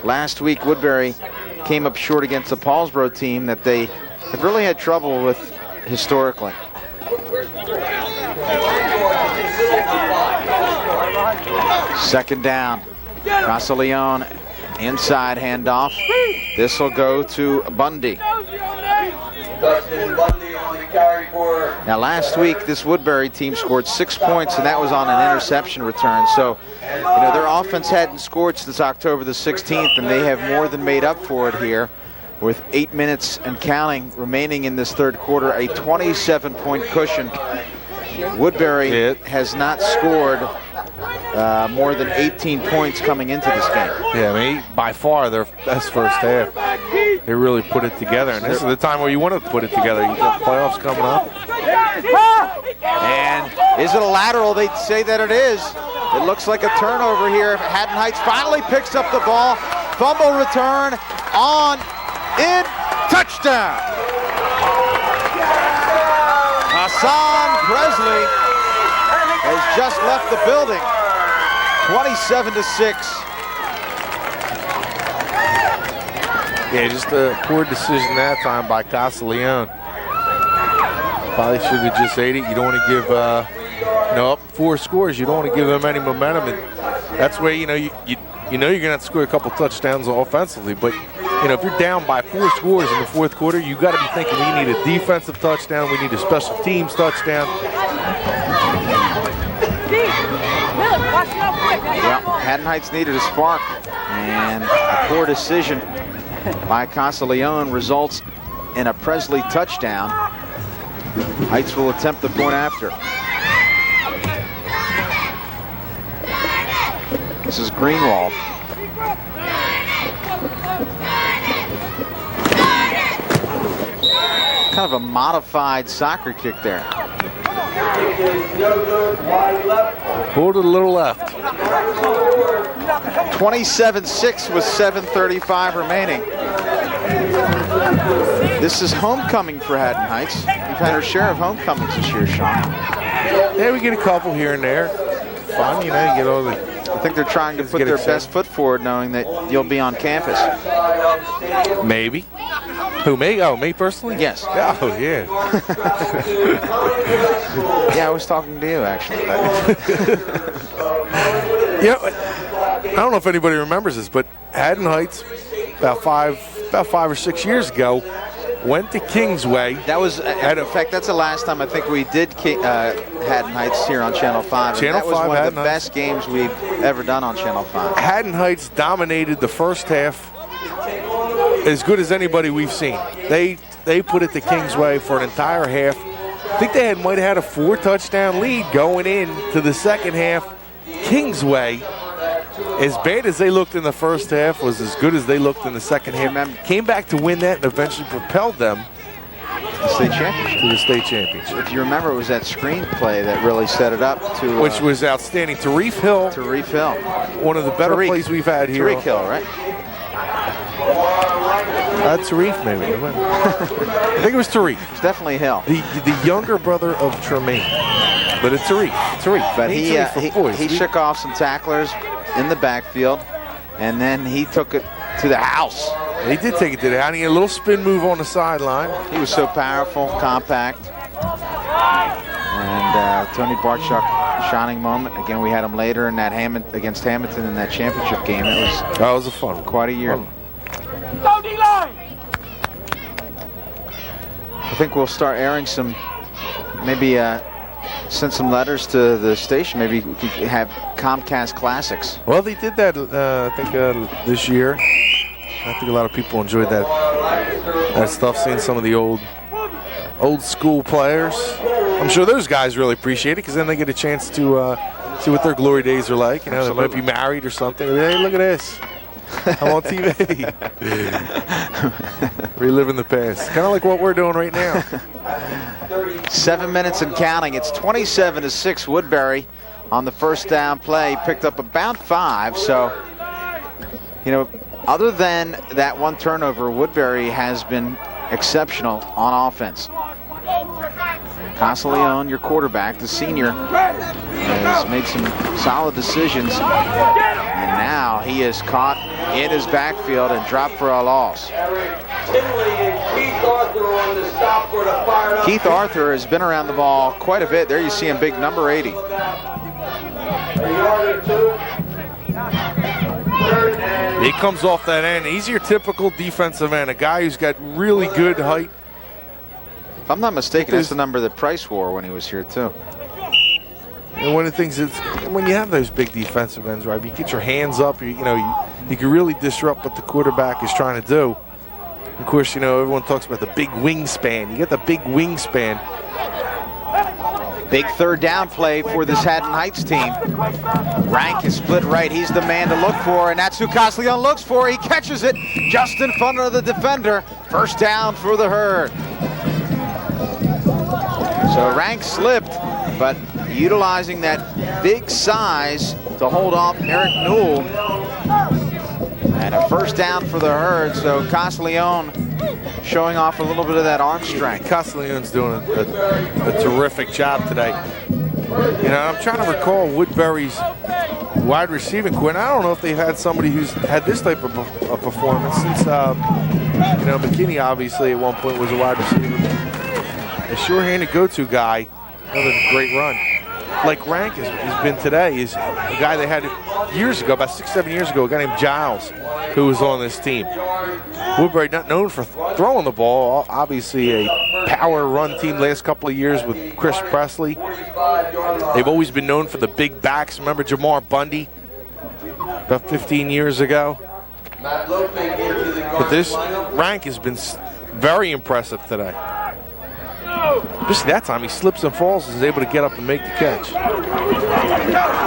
last week, Woodbury came up short against the Paulsboro team that they have really had trouble with historically. Second down. Casaleon inside handoff. This will go to Bundy. Dustin Bundy on the carry for. Now last week this Woodbury team scored 6 points, and that was on an interception return. So their offense hadn't scored since October the 16th, and they have more than made up for it here with 8 minutes and counting remaining in this third quarter, a 27-point cushion. Woodbury has not scored more than 18 points coming into this game. Yeah, I mean, by far their best first half. They really put it together, and this is the time where you want to put it together. You got playoffs coming up. And is it a lateral? They'd say that it is. It looks like a turnover here. Haddon Heights finally picks up the ball. Fumble return on in, touchdown. Hassan Presley has just left the building. 27-6. Yeah, just a poor decision that time by Casaleon. Probably should have just ate it. You don't want to give, up 4 scores. You don't want to give them any momentum. And That's where, you know, you know you're going to have to score a couple touchdowns offensively, but, you know, if you're down by 4 scores in the fourth quarter, you got to be thinking we need a defensive touchdown, we need a special teams touchdown. Well, Haddon Heights needed a spark, and a poor decision by Castiglione results in a Presley touchdown. Heights will attempt the point after. This is Greenwald. Kind of a modified soccer kick there. Pulled it a little left. 27-6 with 7:35 remaining. This is homecoming for Haddon Heights. We've had our share of homecomings this year, Shawn. Yeah, we get a couple here and there. Fun, you know, you get all the... I think they're trying to put their best foot forward knowing that you'll be on campus. Maybe. Who, me? Oh, me personally? Yes. Oh, yeah. Yeah, I was talking to you, actually. Yeah, I don't know if anybody remembers this, but Haddon Heights, about five or 6 years ago, went to Kingsway. That was, in fact, that's the last time I think we did Haddon Heights here on Channel 5. Channel 5, that was one Haddon of the best games we've ever done on Channel 5. Haddon Heights dominated the first half as good as anybody we've seen. They put it to Kingsway for an entire half. I think they might have had a 4-touchdown lead going into the second half. Kingsway, as bad as they looked in the first half, was as good as they looked in the second half. Came back to win that and eventually propelled them The state championship. to the state championship. If you remember, it was that screenplay that really set it up to... Which was outstanding. Tariq Hill, one of the better plays we've had here. Tariq Hill, right? Tariq, maybe. I think it was Tariq. It's definitely Hill. The younger brother of Tremaine. But it's Tariq. But he shook off some tacklers in the backfield, and then he took it to the house. He did take it to the house. He had a little spin move on the sideline. He was so powerful, compact. And Tony Bartchuk, shining moment. Again, we had him later in that against Hamilton in that championship game. That was a fun one. Quite a year. Go D-line! I think we'll start airing some, maybe send some letters to the station. Maybe we could have Comcast Classics. Well, they did that, I think, this year. I think a lot of people enjoyed that stuff, seeing some of the old school players. I'm sure those guys really appreciate it because then they get a chance to see what their glory days are like. You know, Absolutely. They might be married or something. Hey, look at this. I'm on TV. Reliving the past. Kind of like what we're doing right now. 7 minutes and counting. It's 27-6 Woodbury on the first down play. Picked up about 5. So, you know, other than that one turnover, Woodbury has been exceptional on offense. Castiglione, your quarterback, the senior, has made some solid decisions. And now he is caught in his backfield and dropped for a loss. Keith Arthur has been around the ball quite a bit. There you see him, big number 80. He comes off that end. He's your typical defensive end, a guy who's got really good height. If I'm not mistaken, that's the number that Price wore when he was here too. And one of the things is when you have those big defensive ends, right, you get your hands up, you can really disrupt what the quarterback is trying to do. Of course, you know, everyone talks about the big wingspan. You get the big wingspan. Big third down play for this Haddon Heights team. Rank is split right. He's the man to look for, and that's who Castiglione looks for. He catches it just in front of the defender. First down for the Herd. So Rank slipped, but utilizing that big size to hold off Eric Newell. And a first down for the Herd. So Castiglione showing off a little bit of that arm strength. Castiglione's doing a terrific job today. You know, I'm trying to recall Woodbury's wide receiving core. I don't know if they've had somebody who's had this type of a performance since, you know, McKinney obviously at one point was a wide receiver. A sure-handed go-to guy. Another great run. like Rank has been today, is a guy they had years ago, about 6-7 years ago, a guy named Giles, who was on this team. Woodbury not known for throwing the ball, obviously a power run team last couple of years with Chris Presley. They've always been known for the big backs. Remember Jamar Bundy about 15 years ago? But this Rank has been very impressive today. Just that time, he slips and falls and is able to get up and make the catch.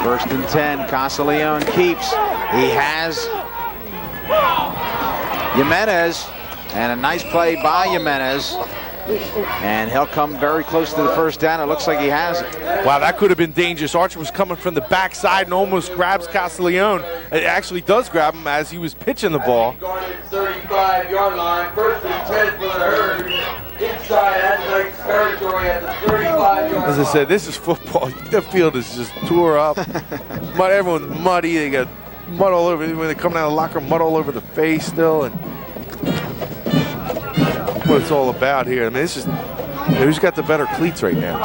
1st and 10, Castiglione keeps. He has Jimenez, and a nice play by Jimenez. And he'll come very close to the first down. It looks like he has it. Wow, that could have been dangerous. Archer was coming from the backside and almost grabs Castiglione. It actually does grab him as he was pitching the ball. 35-yard line, 1st and 10 for the Herd. Inside Haddon Heights territory at the 35-yard line. As I said, this is football. The field is just tore up. Everyone's muddy. They got mud all over. When they come out of the locker, mud all over the face still. And what it's all about here. I mean, this is who's got the better cleats right now.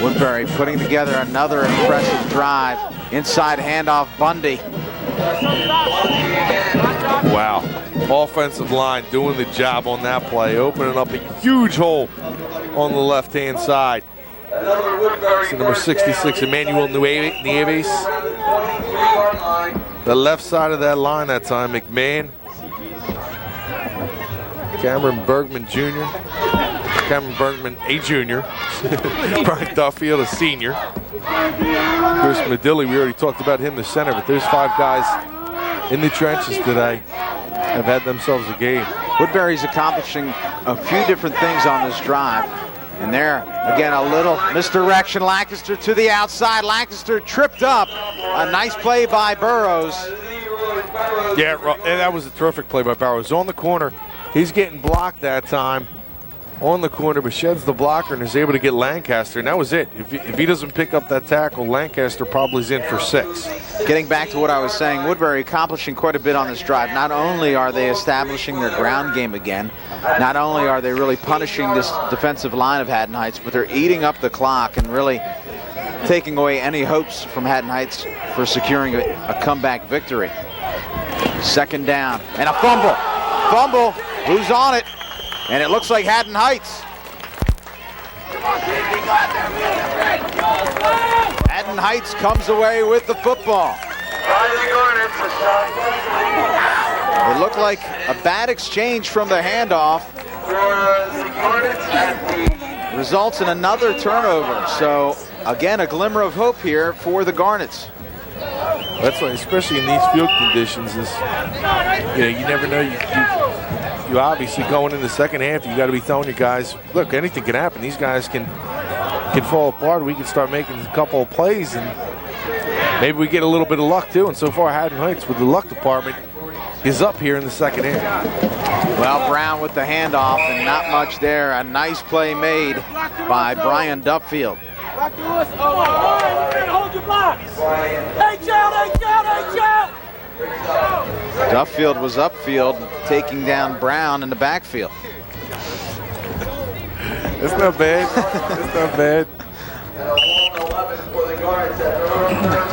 Woodbury putting together another impressive drive. Inside handoff, Bundy. Wow. Offensive line doing the job on that play, opening up a huge hole on the left-hand side. So number 66, Emmanuel Nieves. The left side of that line that time, McMahon. Cameron Bergman Jr. Cameron Bergman, a junior. Brian Duffield, a senior. Chris Medilli, we already talked about him, the center, but there's 5 guys in the trenches today have had themselves a game. Woodbury's accomplishing a few different things on this drive. And there, again, a little misdirection. Lancaster to the outside. Lancaster tripped up. A nice play by Burrows. Yeah, and that was a terrific play by Burrows. On the corner, he's getting blocked that time. On the corner, but sheds the blocker and is able to get Lancaster, and that was it. If he doesn't pick up that tackle, Lancaster probably is in for 6. Getting back to what I was saying, Woodbury accomplishing quite a bit on this drive. Not only are they establishing their ground game again, not only are they really punishing this defensive line of Haddon Heights, but they're eating up the clock and really taking away any hopes from Haddon Heights for securing a comeback victory. 2nd down, and a fumble. Fumble, who's on it? And it looks like Haddon Heights. Haddon Heights comes away with the football. It looked like a bad exchange from the handoff. Results in another turnover. So, again, a glimmer of hope here for the Garnets. That's why, especially in these field conditions, is you never know. You obviously going in the second half, you got to be telling your guys, look, anything can happen. These guys can fall apart. We can start making a couple of plays, and maybe we get a little bit of luck too. And so far, Haddon Heights with the luck department is up here in the second half. Well, Brown with the handoff, and not much there. A nice play made by Brian Duffield. Back to us. Hold your blocks. Hey, Joe. Duffield was upfield, taking down Brown in the backfield. That's not bad. That's not bad.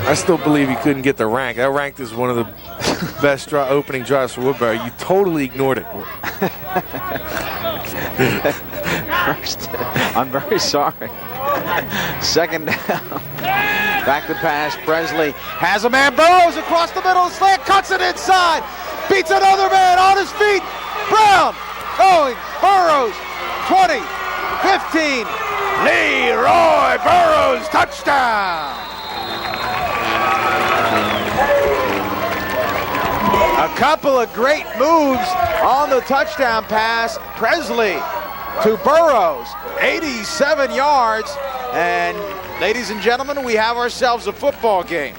I still believe he couldn't get the rank. That rank is one of the best opening drives for Woodbury. You totally ignored it. First, I'm very sorry. 2nd down. Back to pass. Presley has a man. Burrows across the middle. Slant cuts it inside. Beats another man on his feet. Brown going. Burrows. 20, 15. Leroy Burrows. Touchdown. A couple of great moves on the touchdown pass. Presley to Burrows. 87 yards. And ladies and gentlemen, we have ourselves a football game.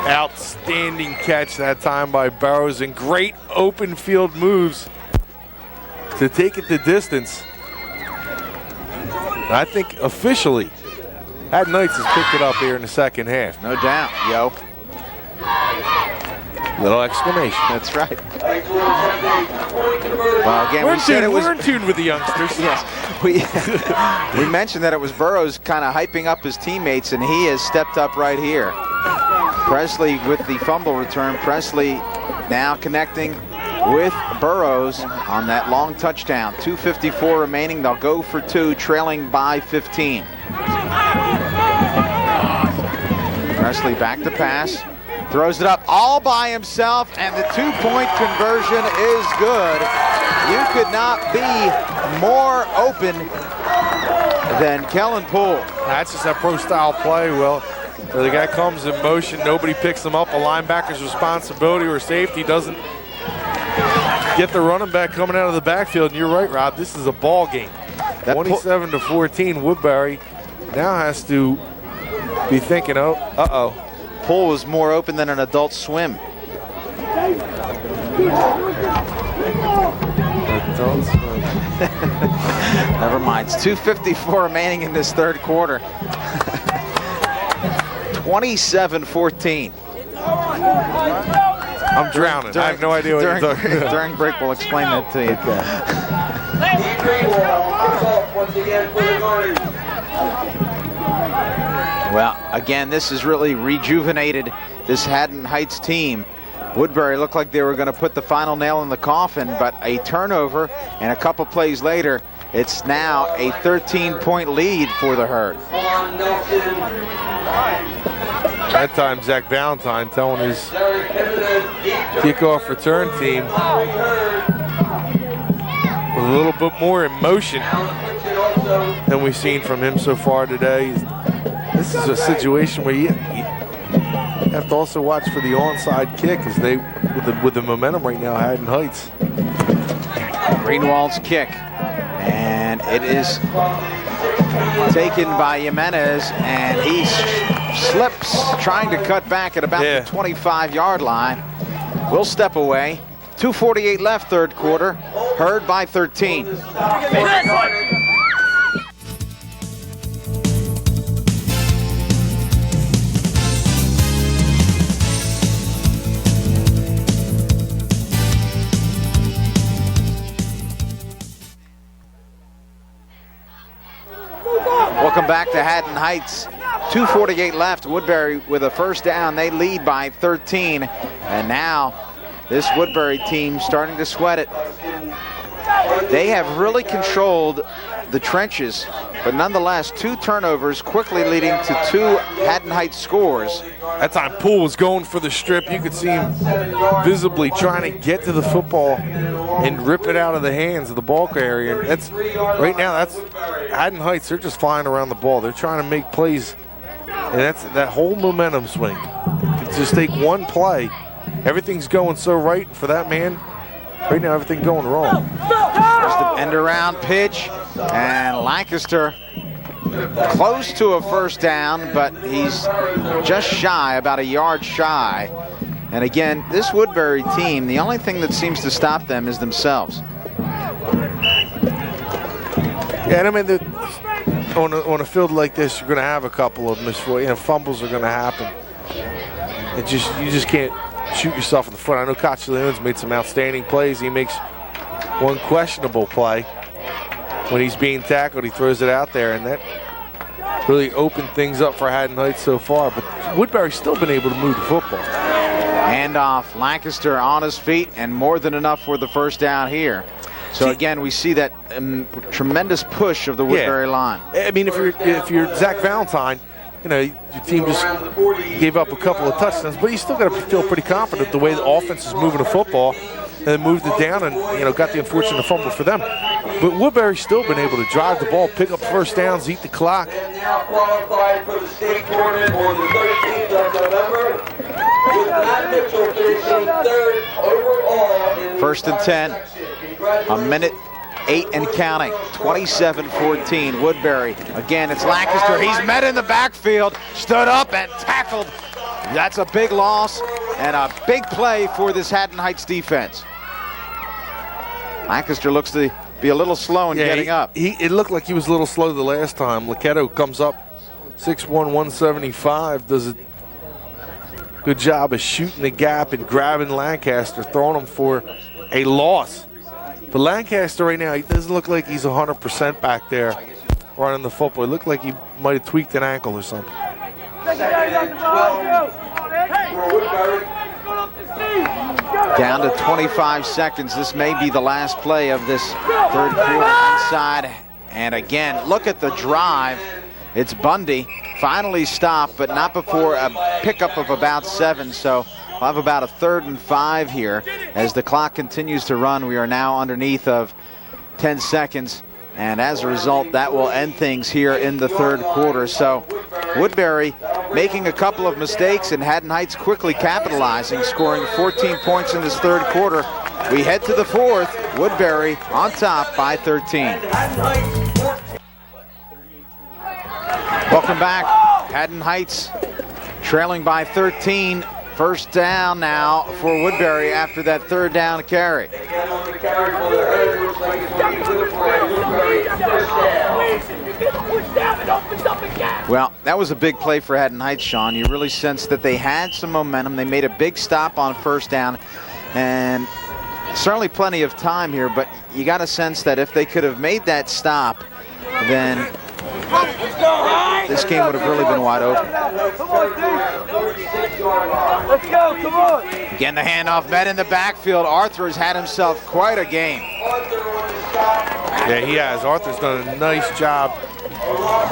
Outstanding catch that time by Burrows, and great open field moves to take it the distance. I think officially, Haddon Heights has picked it up here in the second half. No doubt, yo. Little exclamation. That's right. Well, again, we're in tune with the youngsters. Yes, we mentioned that it was Burrows kind of hyping up his teammates, and he has stepped up right here. Presley with the fumble return. Presley now connecting with Burrows on that long touchdown. 2:54 remaining. They'll go for 2, trailing by 15. Presley back to pass. Throws it up all by himself, and the 2-point conversion is good. You could not be more open than Kellen Poole. That's just that pro-style play. Well, the guy comes in motion, nobody picks him up. A linebacker's responsibility or safety doesn't get the running back coming out of the backfield. And you're right, Rob, this is a ball game. 27-14, Woodbury now has to be thinking, oh, uh-oh. Poole was more open than an adult swim. Adult swim. Never mind. It's 2:54 remaining in this third quarter. 27-14. I'm drowning. I have no idea what you're talking about. During break, we'll explain that to you. Well, again, this has really rejuvenated this Haddon Heights team. Woodbury looked like they were going to put the final nail in the coffin, but a turnover, and a couple plays later, it's now a 13-point lead for the Herd. That time, Zach Valentine telling his kickoff return team with a little bit more emotion than we've seen from him so far today. This is a situation where you have to also watch for the onside kick, as they, with the momentum right now, Haddon Heights. Greenwald's kick, and it is taken by Jimenez, and he slips, trying to cut back at about the 25-yard line. We'll step away. 2:48 left, third quarter. Herd by 13. Welcome back to Haddon Heights. 2:48 left. Woodbury with a first down. They lead by 13. And now this Woodbury team starting to sweat it. They have really controlled the trenches, but nonetheless, 2 turnovers quickly leading to 2 Haddon Heights scores. That time Poole was going for the strip. You could see him visibly trying to get to the football and rip it out of the hands of the ball carrier. And that's right now, that's Haddon Heights. They're just flying around the ball. They're trying to make plays, and that's that whole momentum swing. It's just take one play. Everything's going so right for that man. Right now, everything going wrong. There's the end around pitch, and Lancaster close to a first down, but he's just shy, about a yard shy. And again, this Woodbury team, the only thing that seems to stop them is themselves. Yeah, and I mean, on a field like this, you're going to have a couple of fumbles are going to happen. You just can't shoot yourself in the foot. I know Koch Leon's made some outstanding plays. He makes one questionable play when he's being tackled. He throws it out there, and that really opened things up for Haddon Heights so far. But Woodbury's still been able to move the football. Handoff, Lancaster on his feet, and more than enough for the first down here. So again, we see that tremendous push of the Woodbury line. I mean, if you're Zach Valentine, you know, your team just gave up a couple of touchdowns, but you still got to feel pretty confident the way the offense is moving the football, and then moved it down and, you know, got the unfortunate fumble for them. But Woodbury's still been able to drive the ball, pick up first downs, eat the clock. And now qualified for the state tournament on the 13th of November, with Matt Mitchell finishing 3rd overall in First and 10, a minute 8 and counting. 27-14, Woodbury. Again, it's Lancaster. He's met in the backfield, stood up and tackled. That's a big loss and a big play for this Haddon Heights defense. Lancaster looks to be a little slow in getting up. It looked like he was a little slow the last time. Laquetto comes up 6'1", 175, does a Good job of shooting the gap and grabbing Lancaster, throwing him for a loss. But Lancaster right now, he doesn't look like he's 100% back there running the football. It looked like he might have tweaked an ankle or something. Down to 25 seconds. This may be the last play of this third quarter inside. And again, look at the drive. It's Bundy. Finally stopped, but not before a pickup of about 7. So we'll have about a 3rd and 5 here. As the clock continues to run, we are now underneath of 10 seconds. And as a result, that will end things here in the third quarter. So Woodbury making a couple of mistakes and Haddon Heights quickly capitalizing, scoring 14 points in this third quarter. We head to the fourth. Woodbury on top by 13. Welcome back. Haddon Heights trailing by 13. First down now for Woodbury after that third down carry. Well, that was a big play for Haddon Heights, Shawn. You really sensed that they had some momentum. They made a big stop on first down, and certainly plenty of time here, but you got a sense that if they could have made that stop, then this game would have really been wide open. Let's go, come on. Again, the handoff met in the backfield. Arthur has had himself quite a game. Yeah, he has. Arthur's done a nice job.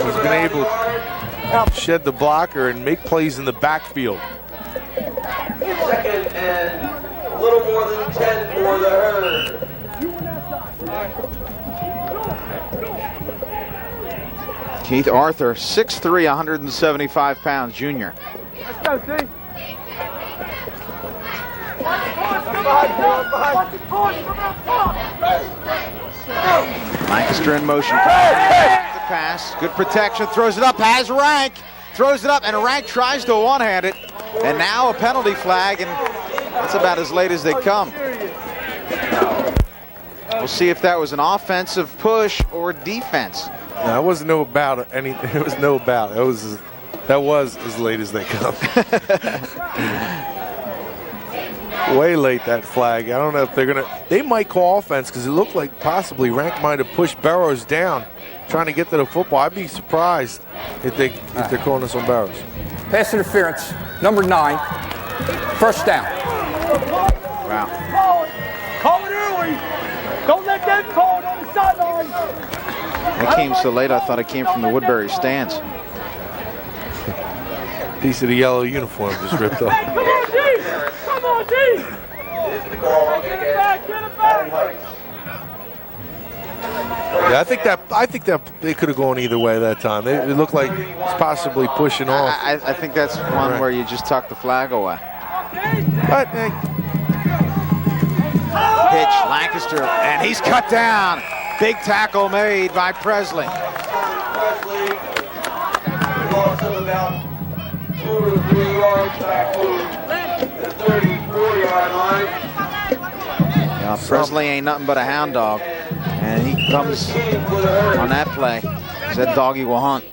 He's been able to shed the blocker and make plays in the backfield. Second and a little more than 10 for the Herd. Keith Arthur, 6'3", 175 pounds, junior. Let's go, D. Lancaster in motion. The pass, good protection, throws it up, has Rank, throws it up, and Rank tries to one-hand it. And now a penalty flag, and that's about as late as they come. We'll see if that was an offensive push or defense. No, it wasn't no about anything. It was no about. That was as late as they come. Way late, that flag. I don't know if they're gonna. They might call offense because it looked like possibly Rank might have pushed Barrows down, trying to get to the football. I'd be surprised if they're calling this on Barrows. Pass interference, number 9. First down. Wow. Call it early. Don't let them call it on the sideline. It came so late, I thought it came from the Woodbury stands. Piece of the yellow uniform just ripped off. Come on, D. Come on, D. Get it back, get it back. Yeah, I think that they could have gone either way that time. It looked like it's possibly pushing off. I think that's one where you just tuck the flag away. But hey, Pitch, Lancaster, and he's cut down. Big tackle made by Presley. Presley, loss of about 2 or 3 yards back to the 34-yard line. Yeah, Presley ain't nothing but a hound dog, and he comes on that play. That doggy will hunt.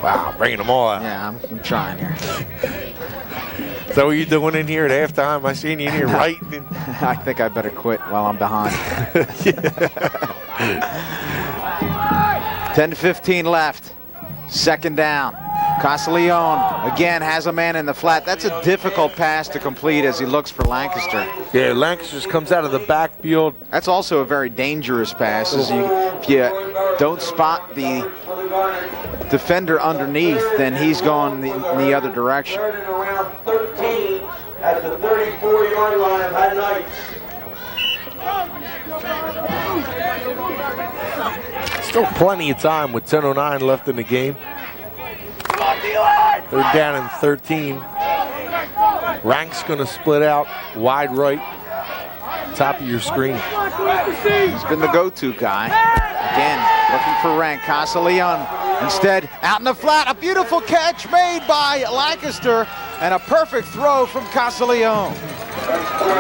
wow, bringing them all out. Yeah, I'm trying here. Is that what you're doing in here at halftime? I seen you in here writing. I think I better quit while I'm behind. 10-15 left. Second down. Castiglione again has a man in the flat. That's a difficult pass to complete as he looks for Lancaster. Yeah, Lancaster comes out of the backfield. That's also a very dangerous pass. If you don't spot the defender underneath, then he's going the other direction. Third and around 13 at the 34-yard line of Haddon Heights. Still plenty of time with 10:09 left in the game. They're down in 13. Rank's going to split out wide right, top of your screen. He's been the go-to guy. Again, looking for Rank. Castiglione instead out in the flat. A beautiful catch made by Lancaster and a perfect throw from Castiglione.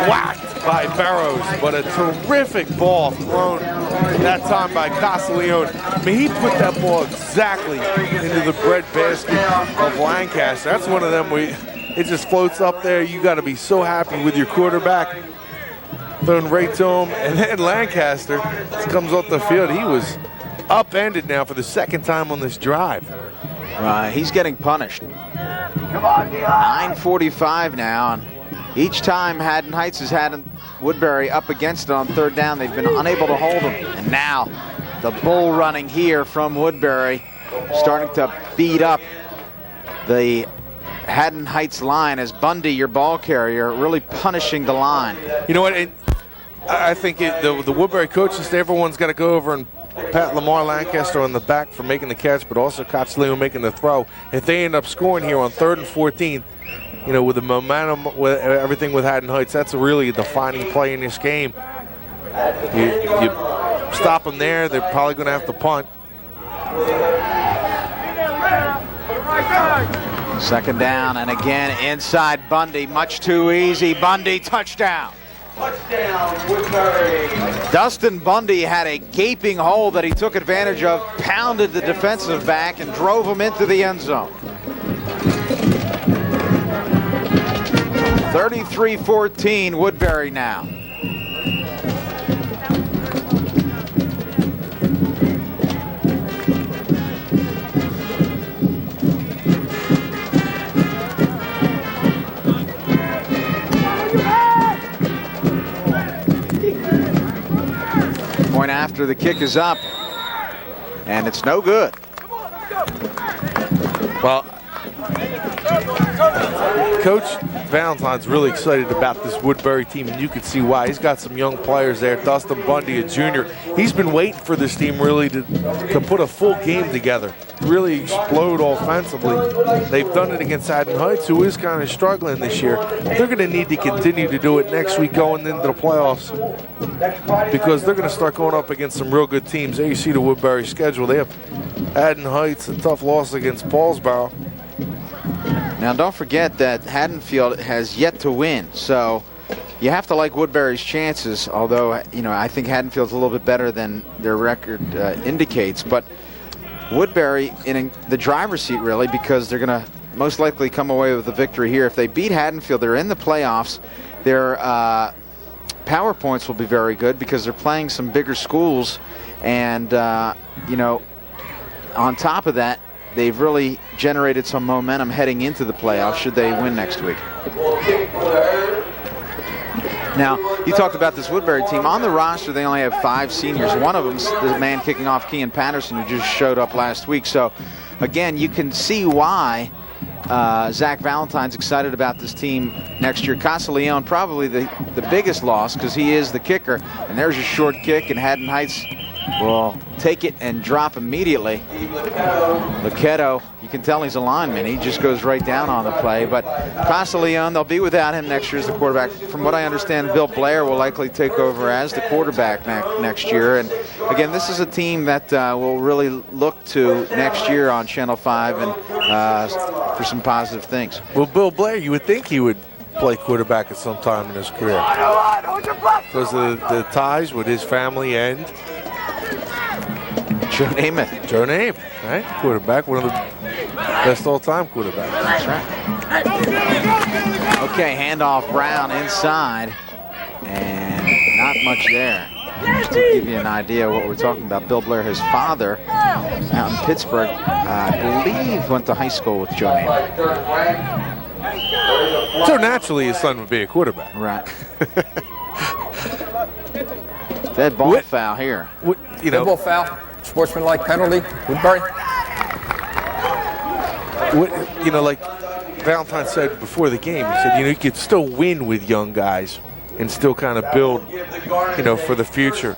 Whacked by Barrows, but a terrific ball thrown that time by Castiglione. I mean, he put that ball exactly into the bread basket of Lancaster. That's one of them where it just floats up there. You got to be so happy with your quarterback. Thrown right to him, and then Lancaster comes off the field. He was upended now for the second time on this drive. He's getting punished. 9:45 now, and each time Haddon Heights has had Woodbury up against it on third down, they've been unable to hold him. And now the bull running here from Woodbury, starting to beat up the Haddon Heights line as Bundy, your ball carrier, really punishing the line. You know what? I think the Woodbury coaches, everyone's got to go over and pat Lamar Lancaster on the back for making the catch, but also Coach Leo making the throw. If they end up scoring here on 3rd and 14, you know, with the momentum, with everything with Haddon Heights, that's really a defining play in this game. You stop them there, they're probably going to have to punt. Second down, and again inside Bundy, much too easy. Bundy, touchdown. Touchdown, Woodbury. Dustin Bundy had a gaping hole that he took advantage of, pounded the defensive back, and drove him into the end zone. 33-14, Woodbury now. Point after the kick is up, and it's no good. Well, Coach Valentine's really excited about this Woodbury team, and you can see why. He's got some young players there. Dustin Bundy, a junior. He's been waiting for this team really to put a full game together, really explode offensively. They've done it against Haddon Heights, who is kind of struggling this year. They're going to need to continue to do it next week going into the playoffs, because they're going to start going up against some real good teams. There you see the Woodbury schedule. They have Haddon Heights, a tough loss against Paulsboro. Now, don't forget that Haddonfield has yet to win, so you have to like Woodbury's chances, although, you know, I think Haddonfield's a little bit better than their record indicates. But Woodbury in the driver's seat, really, because they're going to most likely come away with a victory here. If they beat Haddonfield, they're in the playoffs. Their power points will be very good because they're playing some bigger schools. And, you know, on top of that, they've really generated some momentum heading into the playoffs should they win next week. Now, you talked about this Woodbury team. On the roster, they only have 5 seniors. One of them's the man kicking off, Kean Patterson, who just showed up last week. So, again, you can see why Zach Valentine's excited about this team next year. Casa Leon, probably the biggest loss because he is the kicker. And there's a short kick, and Haddon Heights will take it and drop immediately. Luquetto, you can tell he's a lineman. He just goes right down on the play. But Casa Leon, they'll be without him next year as the quarterback. From what I understand, Bill Blair will likely take over as the quarterback next year. And again, this is a team that will really look to next year on Channel 5 and for some positive things. Well, Bill Blair, you would think he would play quarterback at some time in his career because of the ties with his family and Joe Namath. Joe Namath, right? Quarterback, one of the best all-time quarterbacks. That's right. Okay, handoff Brown inside, and not much there. Just to give you an idea of what we're talking about, Bill Blair, his father, out in Pittsburgh, I believe went to high school with Joe Namath. So naturally, his son would be a quarterback. Right. Dead ball foul here. You know, Dead ball foul. Sportsmanlike penalty, Woodbury. You know, like Valentine said before the game, he said, you know, you could still win with young guys and still kind of build, you know, for the future.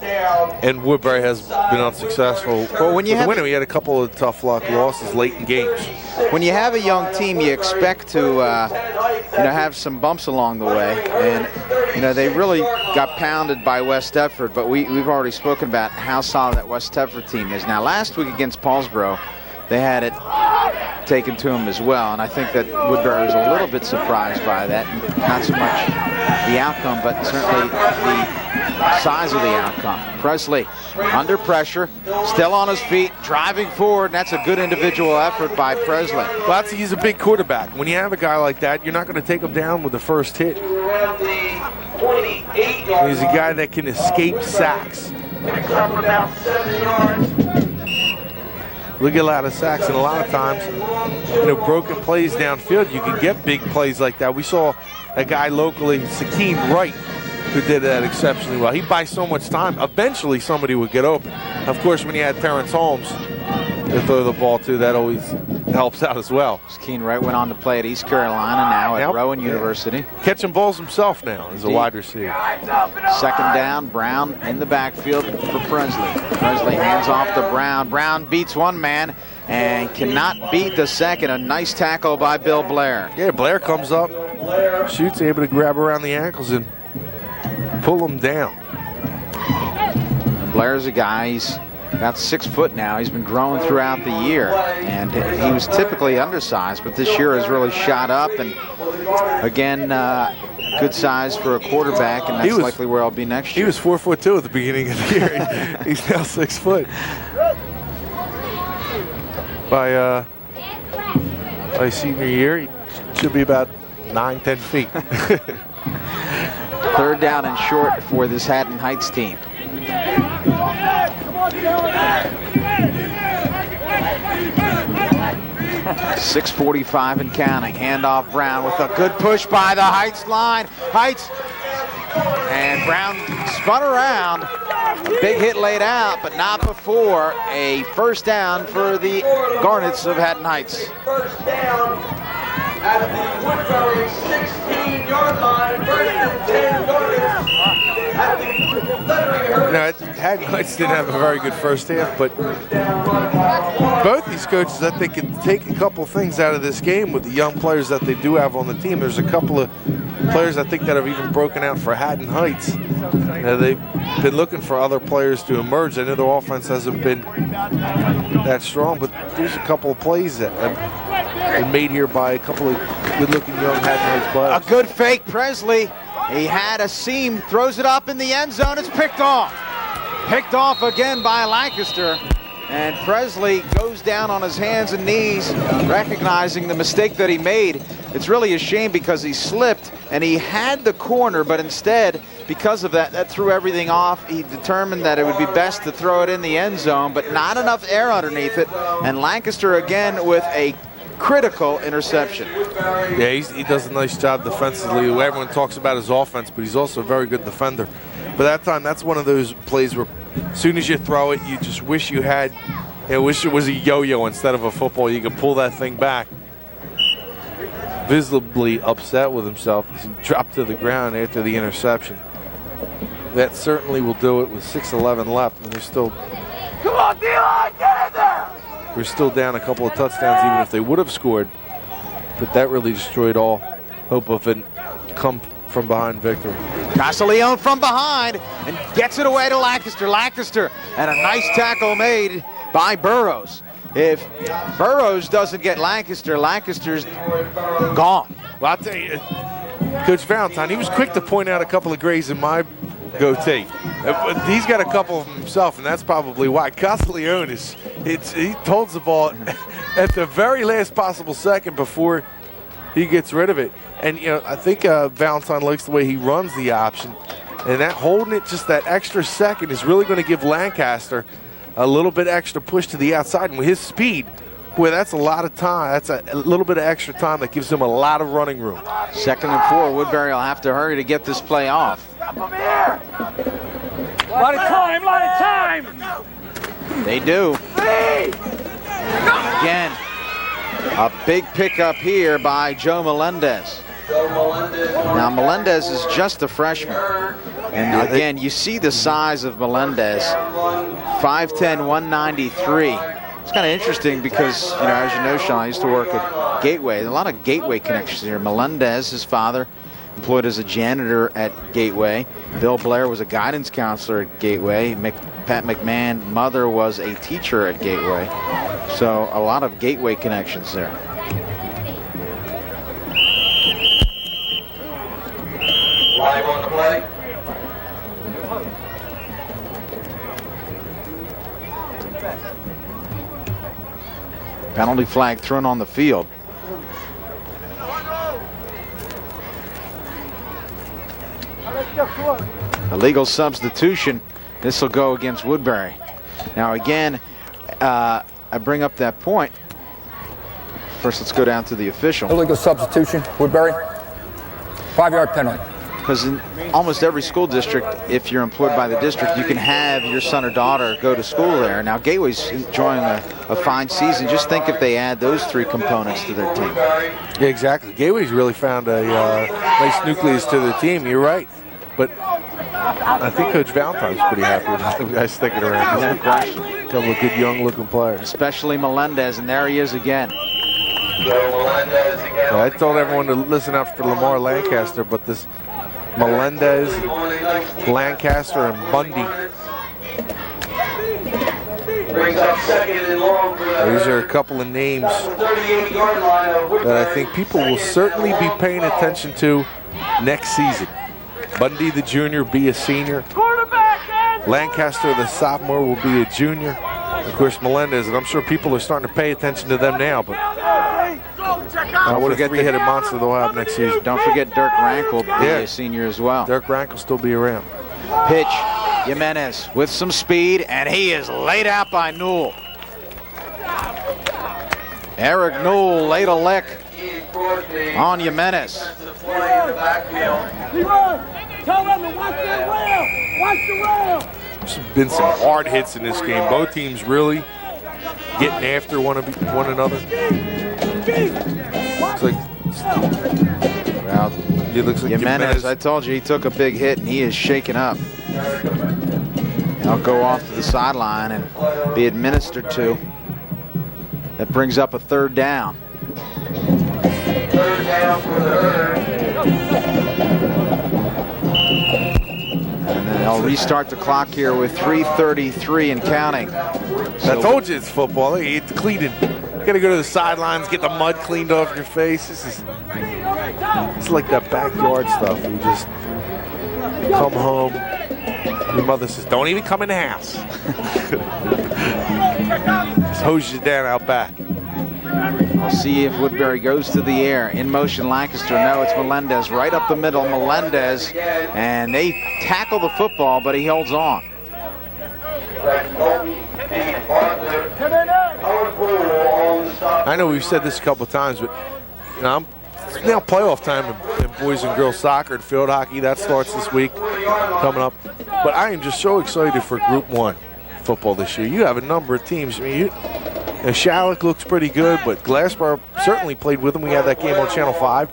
And Woodbury has been unsuccessful. Well, when you have he had a couple of tough luck losses late in games. When you have a young team, you expect to, you know, have some bumps along the way. And, you know, they really got pounded by West Thetford, but we've already spoken about how solid that West Thetford team is. Now, last week against Paulsboro, they had it taken to him as well. And I think that Woodbury was a little bit surprised by that. Not so much the outcome, but certainly the size of the outcome. Presley under pressure, still on his feet, driving forward, and that's a good individual effort by Presley. Well, he's a big quarterback. When you have a guy like that, you're not going to take him down with the first hit. He's a guy that can escape sacks. Look at a lot of sacks, and a lot of times, broken plays downfield, you can get big plays like that. We saw a guy locally, Sakeen Wright, who did that exceptionally well. He buys so much time. Eventually, somebody would get open. Of course, when you had Terrence Holmes to throw the ball to, that always helps out as well. Sakeen Wright went on to play at East Carolina, now at Rowan University. Catching balls himself now as a wide receiver. Second down, Brown in the backfield for Presley. Presley hands off to Brown. Brown beats one man and cannot beat the second. A nice tackle by Bill Blair. Yeah, Blair comes up, shoots, able to grab around the ankles and pull him down. And Blair's a guy, he's about 6 foot now. He's been growing throughout the year, and he was typically undersized, but this year has really shot up. And again, good size for a quarterback, and that's likely where I'll be next year. He was 4'2" at the beginning of the year. He's now 6 foot. By senior year, he should be about 9-10 feet. Third down and short for this Haddon Heights team. 6:45 and counting. Handoff Brown with a good push by the Heights line. Heights, and Brown spun around. A big hit laid out, but not before a first down for the Garnets of Haddon Heights. First down at the Woodbury 16-yard line. First and 10 Garnets at the Lettering Herd. Haddon Heights didn't have a very good first half, but both these coaches, I think, can take a couple things out of this game with the young players that they do have on the team. There's a couple of players, I think, that have even broken out for Haddon Heights. They've been looking for other players to emerge. I know their offense hasn't been that strong, but there's a couple of plays that have been made here by a couple of good-looking young Haddon Heights players. A good fake, Presley. He had a seam, throws it up in the end zone. It's picked off. Picked off again by Lancaster. And Presley goes down on his hands and knees, recognizing the mistake that he made. It's really a shame because he slipped and he had the corner, but instead, because of that threw everything off. He determined that it would be best to throw it in the end zone, but not enough air underneath it. And Lancaster again with a critical interception. Yeah, he does a nice job defensively. Everyone talks about his offense, but he's also a very good defender. But that time, that's one of those plays where as soon as you throw it, you just wish you had, wish it was a yo-yo instead of a football. You could pull that thing back. Visibly upset with himself as he dropped to the ground after the interception. That certainly will do it with 6:11 left, and they're still. Come on, D-line, get in there! We're still down a couple of touchdowns, even if they would have scored. But that really destroyed all hope of a come from behind victory. Castiglione from behind and gets it away to Lancaster. Lancaster, and a nice tackle made by Burrows. If Burrows doesn't get Lancaster, Lancaster's gone. Well, I'll tell you, Coach Valentine, he was quick to point out a couple of grays in my goatee. He's got a couple of them himself, and that's probably why. Castiglione he holds the ball at the very last possible second before he gets rid of it. And, I think Valentine likes the way he runs the option. And that holding it just that extra second is really going to give Lancaster a little bit extra push to the outside. And with his speed, boy, that's a lot of time. That's a little bit of extra time that gives him a lot of running room. 2nd and 4. Woodbury will have to hurry to get this play off. Lot of time! They do. Again, a big pickup here by Joe Melendez. Now, Melendez is just a freshman. And again, you see the size of Melendez, 5'10", 193. It's kind of interesting because, as you know, Shawn, I used to work at Gateway. A lot of Gateway connections here. Melendez, his father, employed as a janitor at Gateway. Bill Blair was a guidance counselor at Gateway. Pat McMahon's mother was a teacher at Gateway. So a lot of Gateway connections there. Live on the play. Penalty flag thrown on the field. Illegal substitution. This will go against Woodbury. Now again, I bring up that point. First, let's go down to the official. Illegal substitution, Woodbury. 5-yard penalty. Because in almost every school district, if you're employed by the district, you can have your son or daughter go to school there. Now, Gateway's enjoying a fine season. Just think if they add those 3 components to their team. Yeah, exactly. Gateway's really found a nice nucleus to their team. You're right. But I think Coach Valentine's pretty happy with them guys sticking around. No question. A couple of good young-looking players. Especially Melendez, and there he is again. Yeah, I told everyone to listen out for Lamar Lancaster, but this Melendez, Lancaster, and Bundy. These are a couple of names that I think people will certainly be paying attention to next season. Bundy, the junior, be a senior. Lancaster, the sophomore, will be a junior. Of course, Melendez, and I'm sure people are starting to pay attention to them now, but what a 3-headed monster they'll have next season. Don't forget Dirk Rank will be a senior as well. Dirk Rank will still be around. Pitch, Jimenez with some speed, and he is laid out by Newell. Eric Newell laid a lick on Jimenez. Tell them to watch the rail. Watch the rail. There's been some hard hits in this game. Both teams really getting after one another. Looks like, well, it looks like Jimenez, I told you he took a big hit and he is shaken up. He'll go off to the sideline and be administered to. That brings up a 3rd down. 3rd down for the Herd. And then they'll restart the clock here with 3:33 and counting. I told you it's football. It's cleaning. You got to go to the sidelines, get the mud cleaned off your face. It's like that backyard stuff. You just come home. Your mother says, "Don't even come in the house." Just hose you down out back. We'll see if Woodbury goes to the air. In motion, Lancaster. No, it's Melendez right up the middle. Melendez, and they tackle the football, but he holds on. I know we've said this a couple of times, but it's now playoff time in boys and girls soccer and field hockey. That starts this week, coming up. But I am just so excited for Group 1 football this year. You have a number of teams. I mean, Shalleck looks pretty good, but Glassboro certainly played with them. We had that game on Channel 5.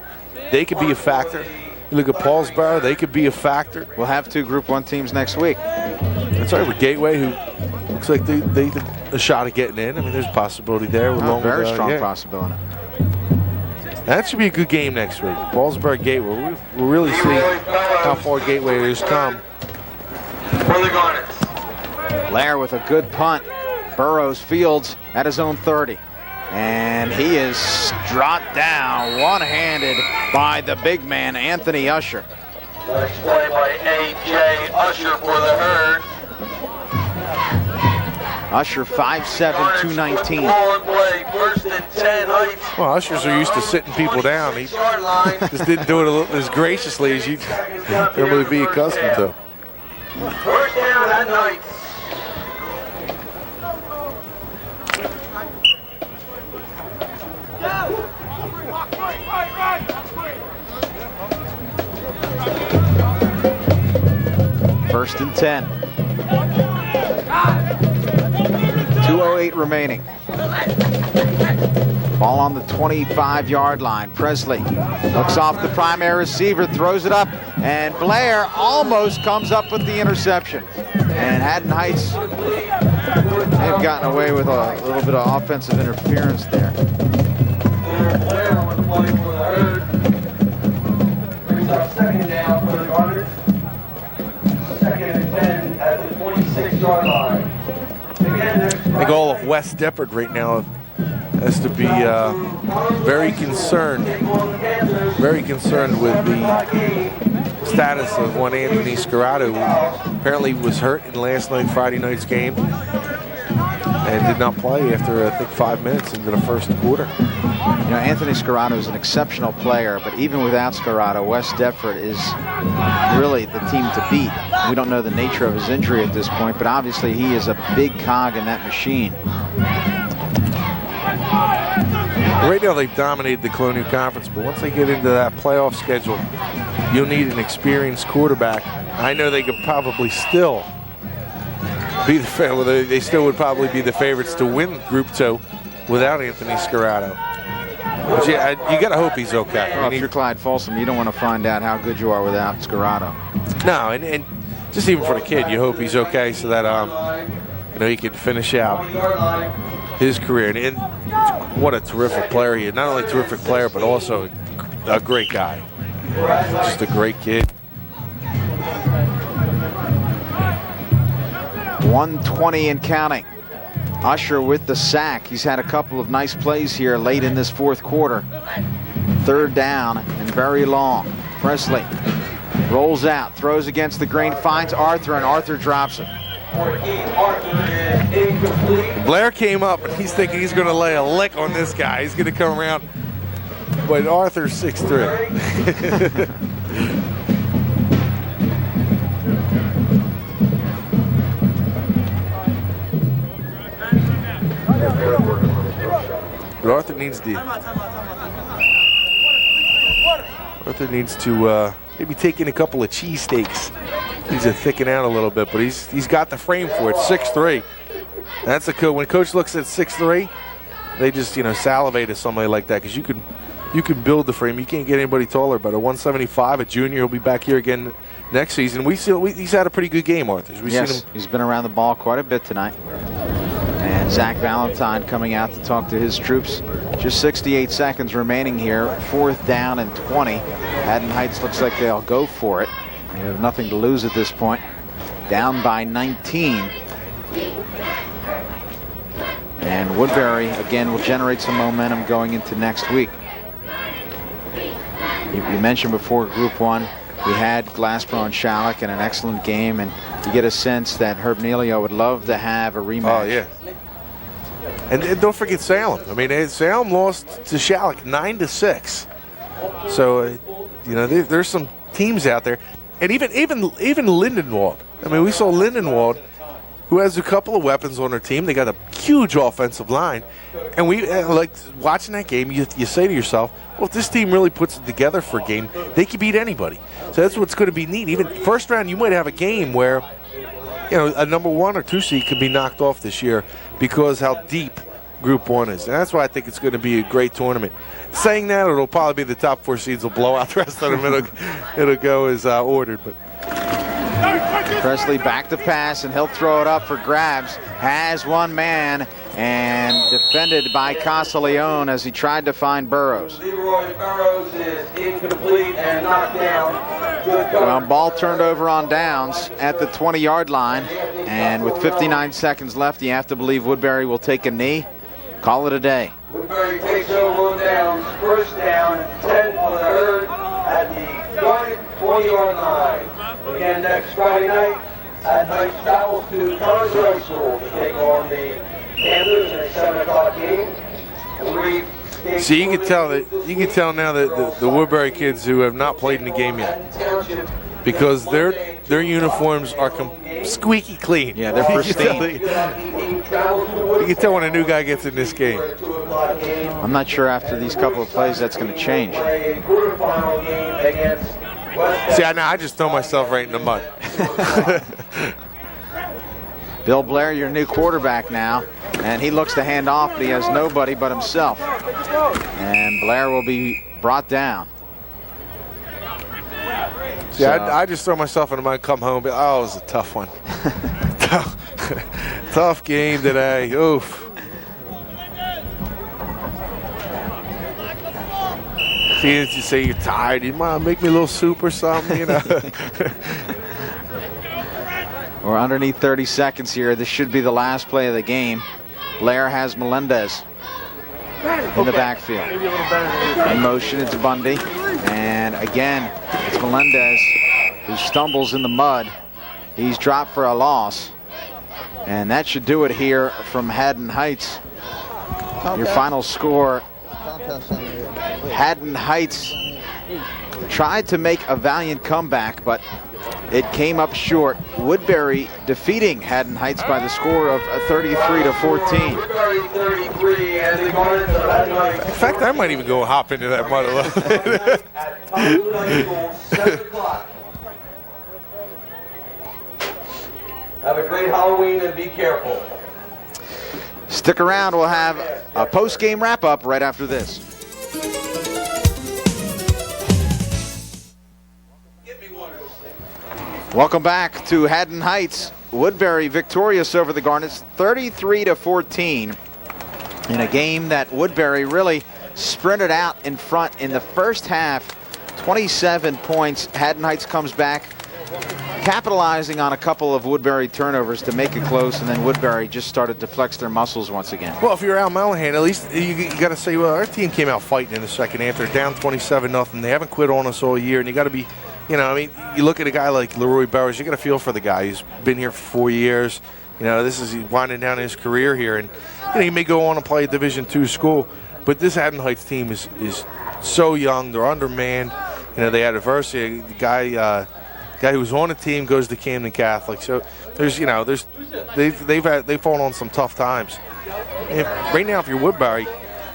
They could be a factor. You look at Paulsboro, they could be a factor. We'll have 2 Group 1 teams next week. That's right, with Gateway, who looks like they a shot at getting in. I mean, there's a possibility there. Very strong possibility. That should be a good game next week. Paulsboro Gateway. We'll really see how far Gateway has come. For the Garnets. Blair with a good punt. Burrows fields at his own 30. And he is dropped down one-handed by the big man, Anthony Usher. Next play by A.J. Usher for the Herd. Usher 5'7", 219. Play, 1st and 10 Heights. Well, Ushers are used to sitting people down. He just didn't do it as graciously as you'd normally be accustomed to. 1st down at Heights. First and 10. 2:08 remaining. Ball on the 25-yard line. Presley looks off the primary receiver, throws it up, and Blair almost comes up with the interception. And Haddon Heights, they've gotten away with a little bit of offensive interference there. brings up second down for the Garnets. Second and 10 at the 26-yard line. Again, next I think all of West Deptford right now has to be very concerned with the status of one Anthony Scarrato, who apparently was hurt in Friday night's game, and did not play after, I think, 5 minutes into the first quarter. You know, Anthony Scarrato is an exceptional player, but even without Scarrato, West Deptford is really the team to beat. We don't know the nature of his injury at this point, but obviously he is a big cog in that machine. Right now they've dominated the Colonial Conference, but once they get into that playoff schedule, you'll need an experienced quarterback. I know they could probably still be they still would probably be the favorites to win Group 2 without Anthony Scarrato. But yeah, you got to hope he's okay. Well, if you're Clyde Folsom, you don't want to find out how good you are without Scarrato. No, and just even for the kid, you hope he's okay so that he can finish out his career. And what a terrific player he is. Not only a terrific player, but also a great guy. Just a great kid. 1:20 and counting. Usher with the sack. He's had a couple of nice plays here late in this fourth quarter. Third down and very long. Presley rolls out, throws against the grain, finds Arthur, and Arthur drops it. Blair came up and he's thinking he's going to lay a lick on this guy. He's going to come around, but Arthur's 6'3". But Arthur needs to maybe take in a couple of cheesesteaks. Needs to thicken out a little bit, but he's got the frame for it. 6'3". That's a cool. When coach looks at 6'3", they just salivate at somebody like that, because you can build the frame. You can't get anybody taller. But a 175, a junior, he'll be back here again next season. He's had a pretty good game, Arthur. Yes, he's been around the ball quite a bit tonight. And Zach Valentine coming out to talk to his troops. Just 68 seconds remaining here. 4th down and 20. Haddon Heights looks like they'll go for it. They have nothing to lose at this point. Down by 19. And Woodbury, again, will generate some momentum going into next week. You mentioned before Group 1, we had Glassboro and Shalleck in an excellent game, and you get a sense that Herb Nealio would love to have a rematch. Oh, yeah. And don't forget Salem. I mean, Salem lost to Shalleck 9-6. So, there's some teams out there. And even Lindenwold. I mean, we saw Lindenwold, who has a couple of weapons on their team. They got a huge offensive line. And we like watching that game, you say to yourself, well, if this team really puts it together for a game, they can beat anybody. So that's what's going to be neat. Even first round, you might have a game where a number 1 or 2 seed could be knocked off this year because how deep Group 1 is. And that's why I think it's going to be a great tournament. Saying that, it'll probably be the top 4 seeds will blow out the rest of them. It'll go as ordered. But Presley back to pass, and he'll throw it up for grabs. Has one man, and defended by Casaleon as he tried to find Burrows. Leroy Burrows is incomplete and knocked down. Well, ball turned over on downs at the 20-yard line, and with 59 seconds left, you have to believe Woodbury will take a knee. Call it a day. Woodbury takes over on downs. First down, 10 for the herd at the 20-yard line. Again, next Friday night, Haddon Heights travels to Congress High School to take on the Panthers in a 7 o'clock game. So you can tell now that the Woodbury kids who have not played in the game yet, because their uniforms are squeaky clean. Yeah, they're pristine. You can tell when a new guy gets in this game. I'm not sure after these couple of plays that's going to change. See, I just throw myself right in the mud. Bill Blair, your new quarterback now, and he looks to hand off, but he has nobody but himself. And Blair will be brought down. See, I just throw myself in the mud, come home, but it was a tough one. Tough game today. Oof. See, as you say you're tired, you might make me a little soup or something, you know. We're underneath 30 seconds here. This should be the last play of the game. Blair has Melendez in the backfield. In motion, it's Bundy. And again, it's Melendez who stumbles in the mud. He's dropped for a loss. And that should do it here from Haddon Heights. Your final score, Haddon Heights tried to make a valiant comeback, but it came up short. Woodbury defeating Haddon Heights by the score of 33-14. Woodbury 33 and the Garnets of Haddon Heights. In fact, I might even go hop into that mud a little bit. At Tomlin High School, 7 o'clock. Have a great Halloween and be careful. Stick around, we'll have a post-game wrap-up right after this. Welcome back to Haddon Heights. Woodbury victorious over the Garnets 33-14 in a game that Woodbury really sprinted out in front in the first half. 27 points. Haddon Heights comes back, capitalizing on a couple of Woodbury turnovers to make it close, and then Woodbury just started to flex their muscles once again. Well, if you're Al Mellahan, at least you got to say, well, our team came out fighting in the second half. They're down 27-0. They haven't quit on us all year, and you got to be, you know, I mean, you look at a guy like Leroy Burrows, you got to feel for the guy. He's been here for 4 years. You know, this is winding down his career here, and you know, he may go on and play a Division II school, but this Haddon Heights team is so young. They're undermanned. You know, they had adversity. The guy who was on the team goes to Camden Catholic. So there's, you know, they've fallen on some tough times. And right now, if you're Woodbury,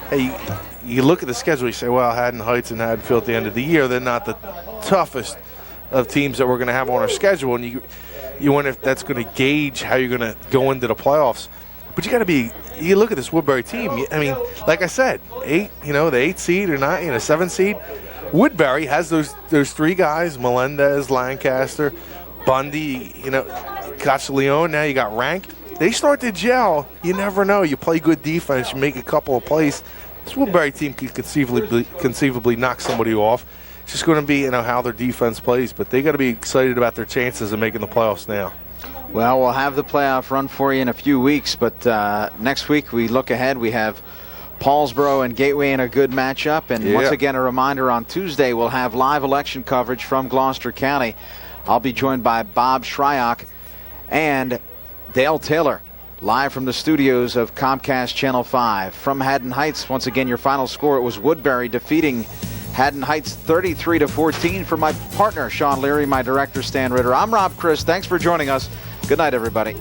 hey, you look at the schedule, you say, well, Haddon Heights and Haddonfield at the end of the year, they're not the toughest of teams that we're going to have on our schedule, and you wonder if that's going to gauge how you're going to go into the playoffs. But you look at this Woodbury team. I mean, like I said, the 8 seed or 9, 7 seed. Woodbury has those three guys: Melendez, Lancaster, Bundy. You know, Caccileone. Now you got Rank. They start to gel. You never know. You play good defense, you make a couple of plays. This Woodbury team could conceivably knock somebody off. It's just going to be, how their defense plays. But they got to be excited about their chances of making the playoffs now. Well, we'll have the playoff run for you in a few weeks, but next week we look ahead. We have Paulsboro and Gateway in a good matchup. And once again, a reminder, on Tuesday we'll have live election coverage from Gloucester County. I'll be joined by Bob Shryock and Dale Taylor, live from the studios of Comcast Channel 5. From Haddon Heights, once again, your final score, it was Woodbury defeating Haddon Heights 33-14. For my partner, Shawn Leary, my director, Stan Ritter, I'm Rob Chris. Thanks for joining us. Good night, everybody.